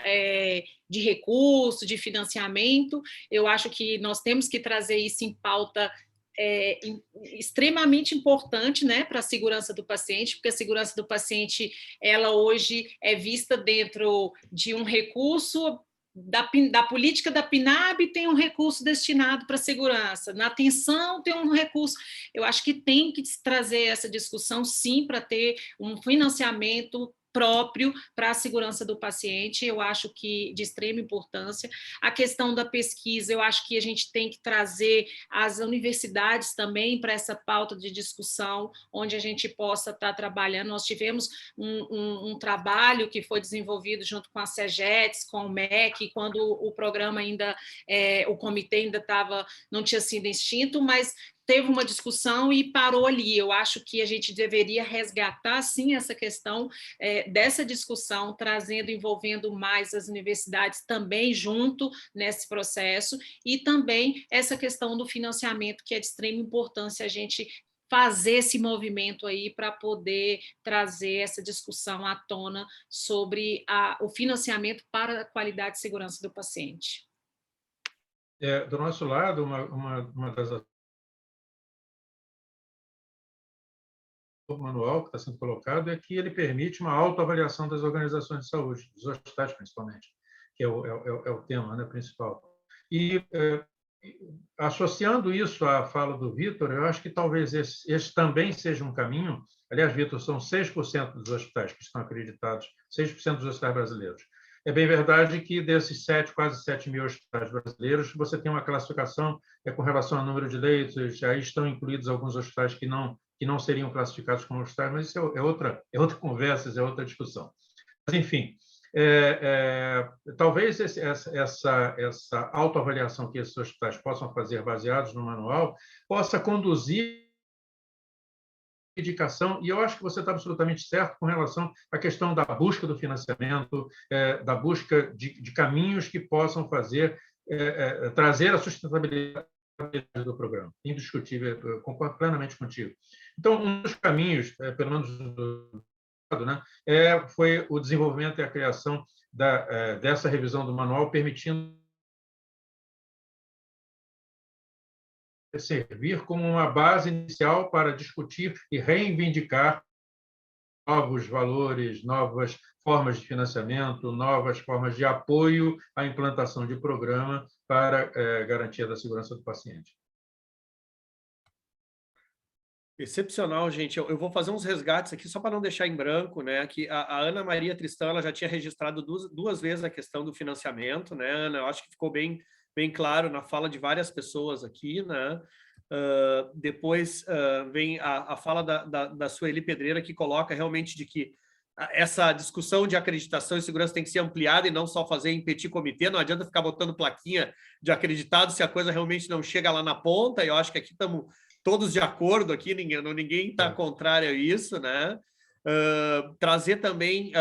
de recurso, de financiamento, eu acho que nós temos que trazer isso em pauta extremamente importante, né, para a segurança do paciente, porque a segurança do paciente, ela hoje é vista dentro de um recurso da política da PNAB, tem um recurso destinado para a segurança, na atenção tem um recurso, eu acho que tem que trazer essa discussão, sim, para ter um financiamento próprio para a segurança do paciente, eu acho que de extrema importância. A questão da pesquisa, eu acho que a gente tem que trazer as universidades também para essa pauta de discussão, onde a gente possa estar trabalhando. Nós tivemos um trabalho que foi desenvolvido junto com a CEGETS, com o MEC, quando o programa ainda, o comitê ainda não tinha sido extinto, mas teve uma discussão e parou ali. Eu acho que a gente deveria resgatar, sim, essa questão dessa discussão, envolvendo mais as universidades também junto nesse processo, e também essa questão do financiamento, que é de extrema importância a gente fazer esse movimento aí para poder trazer essa discussão à tona sobre o financiamento para a qualidade e segurança do paciente. Do nosso lado, uma das o manual que está sendo colocado é que ele permite uma autoavaliação das organizações de saúde, dos hospitais principalmente, que é o tema, né, principal. E, associando isso à fala do Vitor, eu acho que talvez esse também seja um caminho. Aliás, Vitor, são 6% dos hospitais que estão acreditados, 6% dos hospitais brasileiros. É bem verdade que desses quase 7 mil hospitais brasileiros, você tem uma classificação com relação ao número de leitos, aí estão incluídos alguns hospitais que não seriam classificados como hospitais, mas isso é outra conversa, é outra discussão. Mas, enfim, talvez essa autoavaliação que esses hospitais possam fazer baseados no manual possa conduzir indicação, e eu acho que você está absolutamente certo com relação à questão da busca do financiamento, da busca de caminhos que possam trazer a sustentabilidade do programa. Indiscutível, eu concordo plenamente contigo. Então, um dos caminhos, pelo menos do lado, né, foi o desenvolvimento e a criação dessa revisão do manual, permitindo servir como uma base inicial para discutir e reivindicar novos valores, novas formas de financiamento, novas formas de apoio à implantação de programa para garantia da segurança do paciente. Excepcional, gente. Eu vou fazer uns resgates aqui só para não deixar em branco, né? Que a Ana Maria Tristão ela já tinha registrado duas vezes a questão do financiamento, né, Ana? Eu acho que ficou bem claro na fala de várias pessoas aqui, né? Depois vem a fala da Sueli Pedreira, que coloca realmente de que essa discussão de acreditação e segurança tem que ser ampliada e não só fazer em petit comitê. Não adianta ficar botando plaquinha de acreditado se a coisa realmente não chega lá na ponta. E eu acho que aqui estamos todos de acordo aqui, ninguém está contrário a isso, né? Trazer também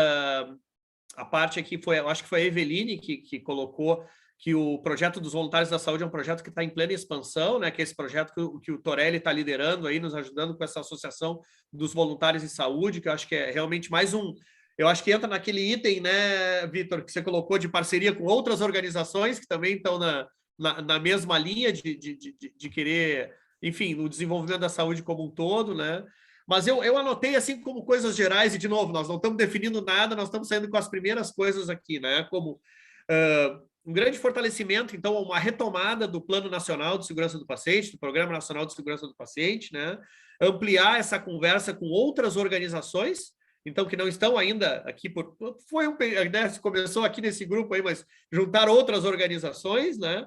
a parte aqui, eu acho que foi a Eveline que colocou que o projeto dos voluntários da saúde é um projeto que está em plena expansão, né? Que é esse projeto que o Torelli está liderando aí, nos ajudando com essa associação dos voluntários em saúde, que eu acho que é realmente mais um... Eu acho que entra naquele item, né, Vitor, que você colocou de parceria com outras organizações que também estão na mesma linha de querer, enfim, no desenvolvimento da saúde como um todo, né? Mas eu anotei assim como coisas gerais, e de novo, nós não estamos definindo nada, nós estamos saindo com as primeiras coisas aqui, né? Como um grande fortalecimento, então, uma retomada do Plano Nacional de Segurança do Paciente, do Programa Nacional de Segurança do Paciente, né? Ampliar essa conversa com outras organizações, então, que não estão ainda aqui, a ideia começou aqui nesse grupo aí, mas juntar outras organizações, né?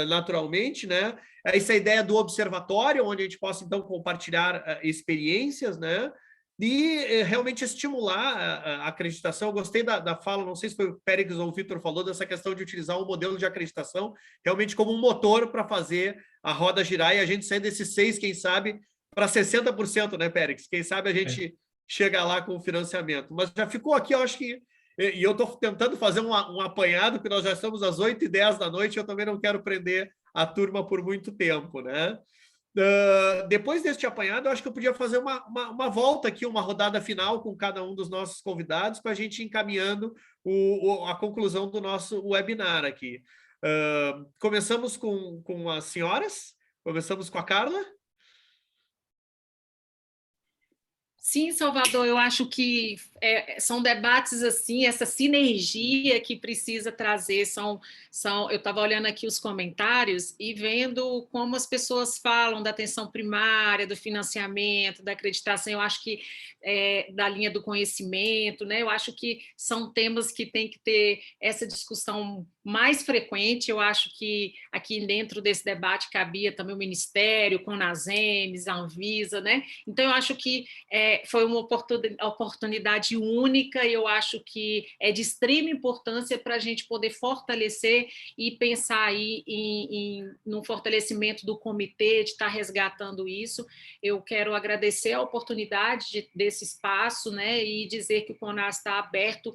Naturalmente, né? Essa ideia do observatório, onde a gente possa, então, compartilhar experiências, né? E realmente estimular a acreditação. Eu gostei da fala, não sei se foi o Pérez ou o Vitor falou, dessa questão de utilizar um modelo de acreditação realmente como um motor para fazer a roda girar e a gente sair desses 6%, quem sabe, para 60%, né, Pérez? Quem sabe a gente chega lá com o financiamento. Mas já ficou aqui, eu acho que... E eu estou tentando fazer um apanhado, porque nós já estamos às 8h10 da noite, eu também não quero prender a turma por muito tempo, né? Depois deste apanhado, eu acho que eu podia fazer uma volta aqui, uma rodada final com cada um dos nossos convidados para a gente ir encaminhando a conclusão do nosso webinar aqui. Começamos com as senhoras? Começamos com a Carla? Sim, Salvador, eu acho que são debates assim, essa sinergia que precisa trazer, eu estava olhando aqui os comentários e vendo como as pessoas falam da atenção primária, do financiamento, da acreditação, eu acho que da linha do conhecimento, né? Eu acho que são temas que tem que ter essa discussão mais frequente. Eu acho que aqui dentro desse debate cabia também o Ministério, com a Conasem, a Anvisa, né? Então, eu acho que foi uma oportunidade única e eu acho que é de extrema importância para a gente poder fortalecer e pensar aí no fortalecimento do comitê, de estar resgatando isso. Eu quero agradecer a oportunidade desse espaço, né, e dizer que o CONAS está aberto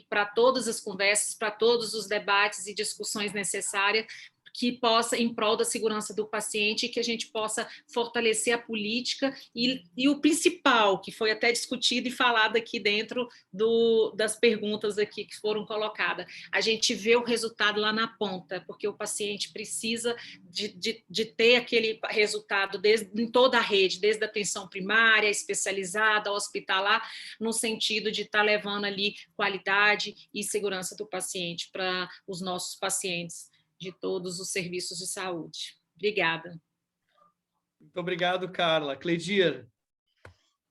para todas as conversas, para todos os debates e discussões necessárias que possa, em prol da segurança do paciente, que a gente possa fortalecer a política e o principal, que foi até discutido e falado aqui dentro das perguntas aqui que foram colocadas, a gente vê o resultado lá na ponta, porque o paciente precisa de ter aquele resultado em toda a rede, desde a atenção primária, especializada, hospitalar, no sentido de estar levando ali qualidade e segurança do paciente para os nossos pacientes de todos os serviços de saúde. Obrigada. Muito obrigado, Carla. Cleidir.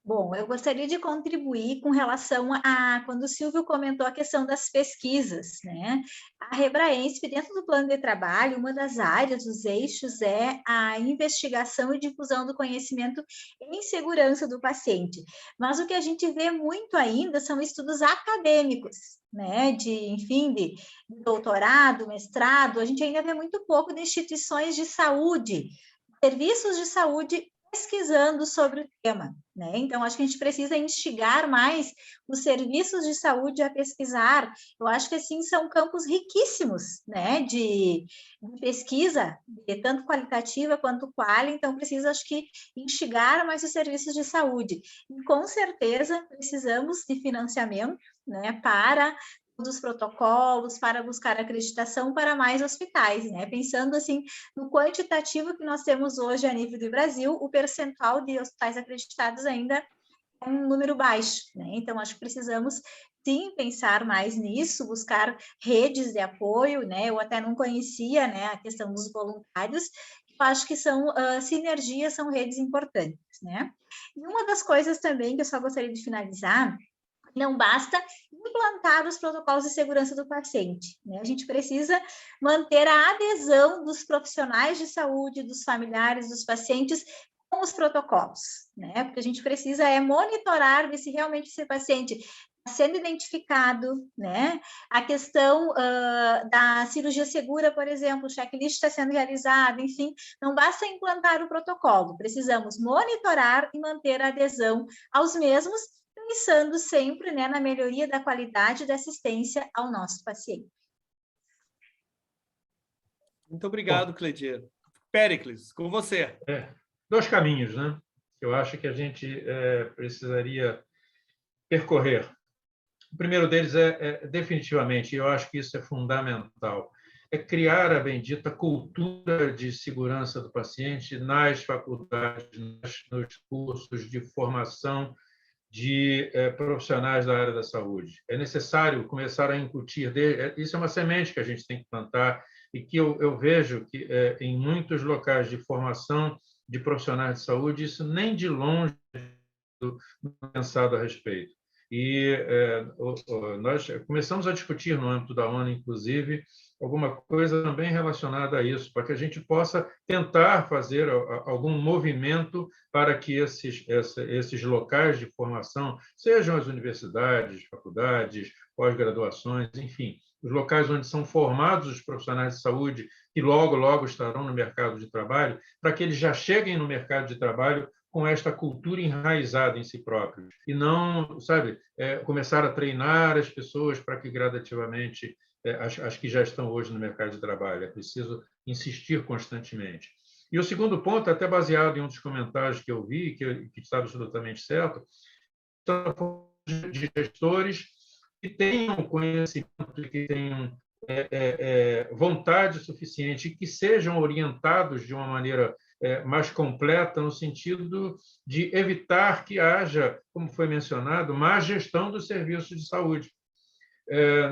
Bom, eu gostaria de contribuir com relação a quando o Silvio comentou a questão das pesquisas, né? A Rebraensp, dentro do plano de trabalho, uma das áreas, os eixos, é a investigação e difusão do conhecimento em segurança do paciente. Mas o que a gente vê muito ainda são estudos acadêmicos, né? Enfim, de doutorado, mestrado, a gente ainda vê muito pouco de instituições de saúde, serviços de saúde pesquisando sobre o tema, né? Então, acho que a gente precisa instigar mais os serviços de saúde a pesquisar. Eu acho que, assim, são campos riquíssimos, né, de pesquisa, tanto qualitativa quanto quali, então precisa, acho que, instigar mais os serviços de saúde. E, com certeza, precisamos de financiamento, né, para dos protocolos, para buscar acreditação para mais hospitais, né? Pensando assim no quantitativo que nós temos hoje a nível do Brasil, o percentual de hospitais acreditados ainda é um número baixo, né? Então acho que precisamos sim pensar mais nisso, buscar redes de apoio, né? Eu até não conhecia, né, a questão dos voluntários. Eu acho que são sinergias, são redes importantes, né? E uma das coisas também que eu só gostaria de finalizar, não basta implantar os protocolos de segurança do paciente, né? A gente precisa manter a adesão dos profissionais de saúde, dos familiares, dos pacientes com os protocolos, né? Porque a gente precisa monitorar, ver se realmente esse paciente está sendo identificado, né? A questão da cirurgia segura, por exemplo, o checklist está sendo realizado, enfim, não basta implantar o protocolo, precisamos monitorar e manter a adesão aos mesmos, pensando sempre, né, na melhoria da qualidade da assistência ao nosso paciente. Muito obrigado, Cleidir. Péricles, com você. Dois caminhos, né? Eu acho que a gente precisaria percorrer. O primeiro deles definitivamente, eu acho que isso é fundamental, é criar a bendita cultura de segurança do paciente nas faculdades, nos cursos de formação de profissionais da área da saúde. É necessário começar a incutir, isso é uma semente que a gente tem que plantar e que eu vejo que em muitos locais de formação de profissionais de saúde, isso nem de longe é pensado a respeito. E nós começamos a discutir no âmbito da ONU, inclusive, alguma coisa também relacionada a isso, para que a gente possa tentar fazer algum movimento para que esses locais de formação, sejam as universidades, faculdades, pós-graduações, enfim, os locais onde são formados os profissionais de saúde, que logo, logo estarão no mercado de trabalho, para que eles já cheguem no mercado de trabalho com esta cultura enraizada em si próprios e não, sabe, começar a treinar as pessoas para que gradativamente as que já estão hoje no mercado de trabalho. É preciso insistir constantemente. E o segundo ponto, até baseado em um dos comentários que eu vi, que está absolutamente certo, são de gestores que tenham conhecimento, que tenham vontade suficiente, que sejam orientados de uma maneira mais completa, no sentido de evitar que haja, como foi mencionado, má gestão dos serviços de saúde.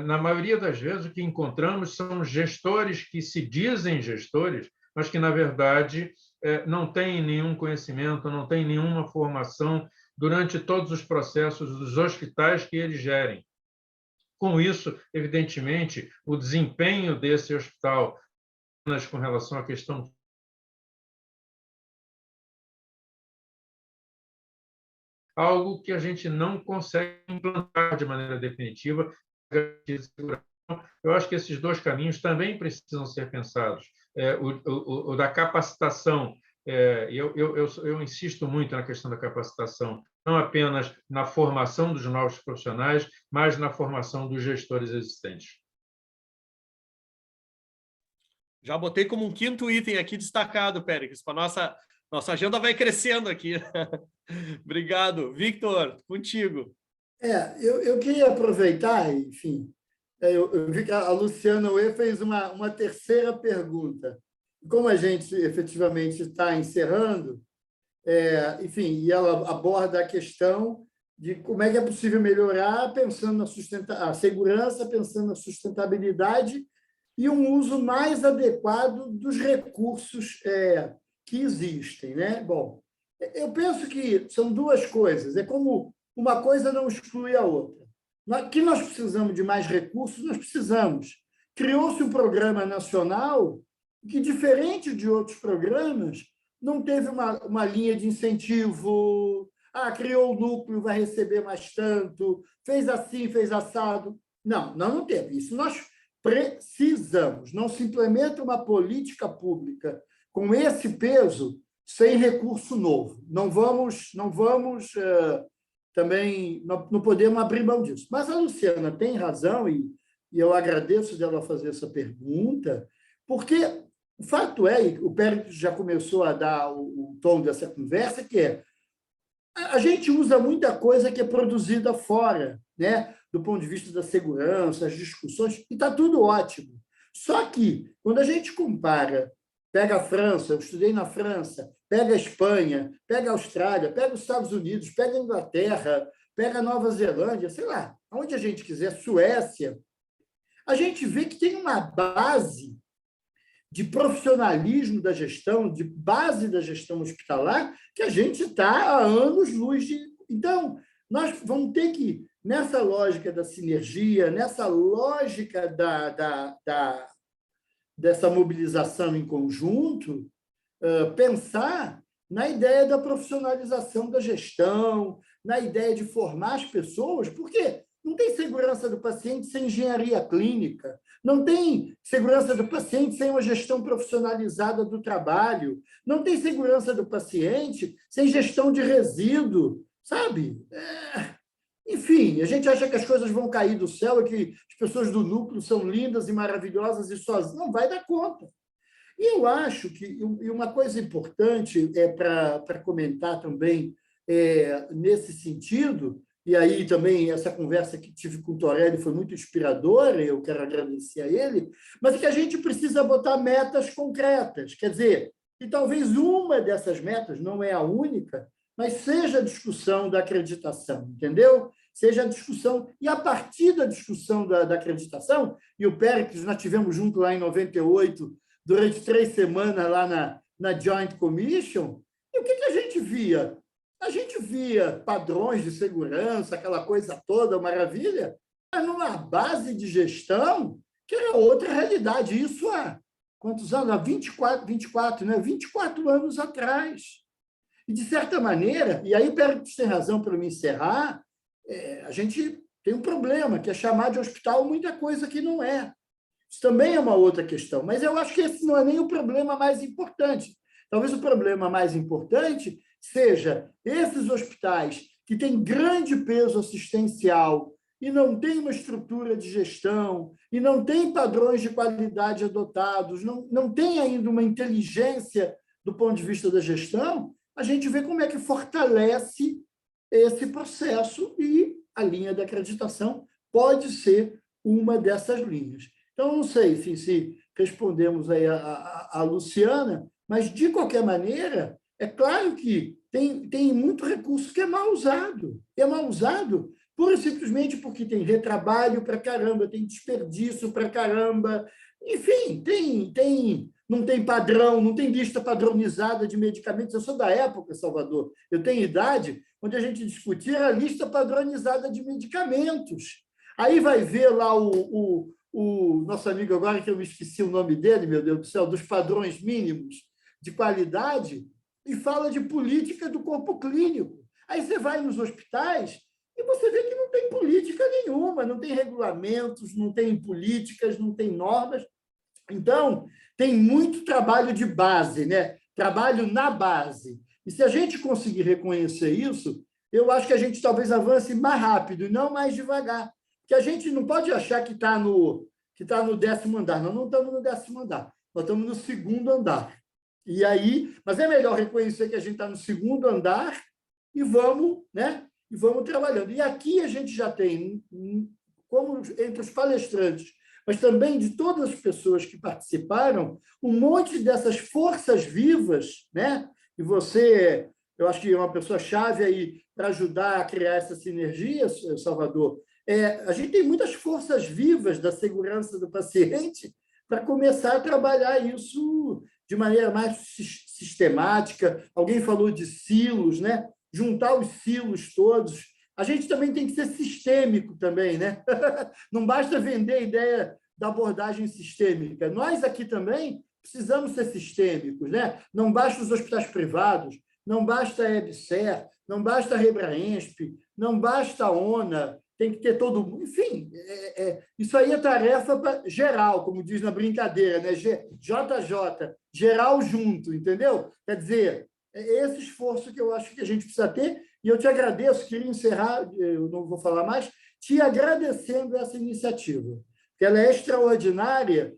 Na maioria das vezes, o que encontramos são gestores que se dizem gestores, mas que, na verdade, não têm nenhum conhecimento, não têm nenhuma formação durante todos os processos dos hospitais que eles gerem. Com isso, evidentemente, o desempenho desse hospital com relação à questão algo que a gente não consegue implantar de maneira definitiva. Eu acho que esses dois caminhos também precisam ser pensados. O da capacitação, eu insisto muito na questão da capacitação, não apenas na formação dos novos profissionais, mas na formação dos gestores existentes. Já botei como um quinto item aqui destacado, Péricles, para nossa agenda vai crescendo aqui. Obrigado. Victor, contigo. Eu queria aproveitar, enfim, eu vi que a Luciana Uê fez uma terceira pergunta. Como a gente efetivamente está encerrando, enfim, e ela aborda a questão de como é que é possível melhorar pensando na segurança, pensando na sustentabilidade e um uso mais adequado dos recursos que existem, né? Bom, eu penso que são duas coisas. É como uma coisa não exclui a outra. Que nós precisamos de mais recursos, nós precisamos. Criou-se um programa nacional que, diferente de outros programas, não teve uma linha de incentivo. Criou o núcleo, vai receber mais tanto, fez assim, fez assado. Não teve. Isso nós precisamos. Não se implementa uma política pública com esse peso sem recurso novo. Não vamos também, não podemos abrir mão disso. Mas a Luciana tem razão, e eu agradeço dela fazer essa pergunta, porque o fato é, e o Péricles já começou a dar o tom dessa conversa, que é a gente usa muita coisa que é produzida fora, né? Do ponto de vista da segurança, as discussões, e está tudo ótimo. Só que, quando a gente compara, pega a França, eu estudei na França, pega a Espanha, pega a Austrália, pega os Estados Unidos, pega a Inglaterra, pega a Nova Zelândia, sei lá, aonde a gente quiser, Suécia, a gente vê que tem uma base de profissionalismo da gestão, de base da gestão hospitalar, que a gente está há anos-luz de... Então, nós vamos ter que, nessa lógica da sinergia, nessa lógica dessa mobilização em conjunto, pensar na ideia da profissionalização da gestão, na ideia de formar as pessoas, porque não tem segurança do paciente sem engenharia clínica, não tem segurança do paciente sem uma gestão profissionalizada do trabalho, não tem segurança do paciente sem gestão de resíduo, sabe? Enfim, a gente acha que as coisas vão cair do céu e que as pessoas do núcleo são lindas e maravilhosas e sozinhas. Não vai dar conta. E eu acho que uma coisa importante para comentar também nesse sentido, e aí também essa conversa que tive com o Torelli foi muito inspiradora, eu quero agradecer a ele, mas é que a gente precisa botar metas concretas. Quer dizer, e talvez uma dessas metas, não é a única, mas seja a discussão da acreditação, entendeu? Seja a discussão, e a partir da discussão da acreditação, e o Péricles, nós tivemos junto lá em 98, durante 3 semanas lá na Joint Commission, e o que a gente via? A gente via padrões de segurança, aquela coisa toda, maravilha, mas numa base de gestão que era outra realidade. Isso há quantos anos? Há 24 anos atrás. E, de certa maneira, e aí o Péricles tem razão para me encerrar, a gente tem um problema, que é chamar de hospital muita coisa que não é. Isso também é uma outra questão, mas eu acho que esse não é nem o problema mais importante. Talvez o problema mais importante seja esses hospitais que têm grande peso assistencial e não têm uma estrutura de gestão, e não têm padrões de qualidade adotados, não têm ainda uma inteligência do ponto de vista da gestão, a gente vê como é que fortalece esse processo, e a linha da acreditação pode ser uma dessas linhas. Então, não sei se respondemos aí a Luciana, mas, de qualquer maneira, é claro que tem muito recurso que é mal usado. É mal usado pura e simplesmente porque tem retrabalho para caramba, tem desperdício para caramba. Enfim, não tem padrão, não tem lista padronizada de medicamentos. Eu sou da época, Salvador, eu tenho idade onde a gente discutia a lista padronizada de medicamentos. Aí vai ver lá o nosso amigo agora, que eu me esqueci o nome dele, meu Deus do céu, dos padrões mínimos de qualidade, e fala de política do corpo clínico. Aí você vai nos hospitais e você vê que não tem política nenhuma, não tem regulamentos, não tem políticas, não tem normas. Então, tem muito trabalho de base, né? Trabalho na base. E se a gente conseguir reconhecer isso, eu acho que a gente talvez avance mais rápido e não mais devagar. Porque a gente não pode achar que está no 10º andar. Nós não estamos no 10º andar, nós estamos no 2º andar. E aí, mas é melhor reconhecer que a gente está no 2º andar e vamos, né? E vamos trabalhando. E aqui a gente já tem, como entre os palestrantes, mas também de todas as pessoas que participaram, um monte dessas forças vivas, né? E você, eu acho que é uma pessoa-chave aí para ajudar a criar essa sinergia, Salvador. A gente tem muitas forças vivas da segurança do paciente para começar a trabalhar isso de maneira mais sistemática. Alguém falou de silos, né? Juntar os silos todos. A gente também tem que ser sistêmico também, né? Não basta vender a ideia da abordagem sistêmica. Nós aqui também precisamos ser sistêmicos, né? Não basta os hospitais privados, não basta a EBSER, não basta a Rebraensp, não basta a ONA, tem que ter todo mundo. Enfim, isso aí é tarefa geral, como diz na brincadeira, né? JJ, geral junto, entendeu? Quer dizer, É esse esforço que eu acho que a gente precisa ter, e eu te agradeço, queria encerrar, eu não vou falar mais, te agradecendo essa iniciativa, que ela é extraordinária,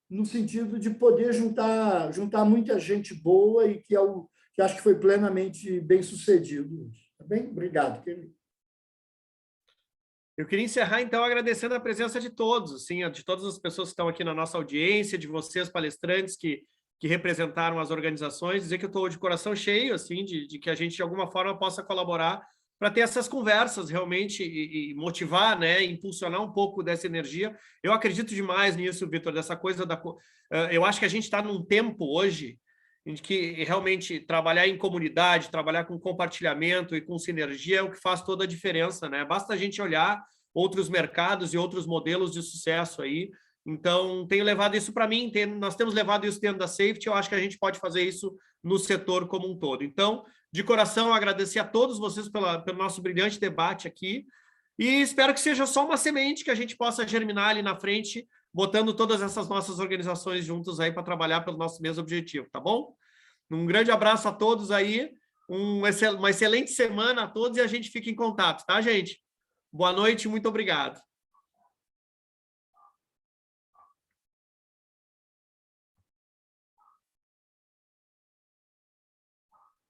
no sentido de poder juntar muita gente boa e que acho que foi plenamente bem-sucedido. Tá bem? Obrigado, querido. Eu queria encerrar, então, agradecendo a presença de todos, assim, de todas as pessoas que estão aqui na nossa audiência, de vocês, palestrantes, que representaram as organizações, dizer que eu estou de coração cheio, assim, de que a gente, de alguma forma, possa colaborar para ter essas conversas realmente e motivar, né, impulsionar um pouco dessa energia. Eu acredito demais nisso, Vitor, dessa coisa da... Eu acho que a gente está num tempo hoje em que realmente trabalhar em comunidade, trabalhar com compartilhamento e com sinergia é o que faz toda a diferença, né? Basta a gente olhar outros mercados e outros modelos de sucesso aí. Então, tenho levado isso para mim, nós temos levado isso dentro da Safety, eu acho que a gente pode fazer isso no setor como um todo. Então, de coração, agradecer a todos vocês pelo nosso brilhante debate aqui e espero que seja só uma semente que a gente possa germinar ali na frente, botando todas essas nossas organizações juntas aí para trabalhar pelo nosso mesmo objetivo, tá bom? Um grande abraço a todos aí, uma excelente semana a todos e a gente fica em contato, tá, gente? Boa noite, muito obrigado.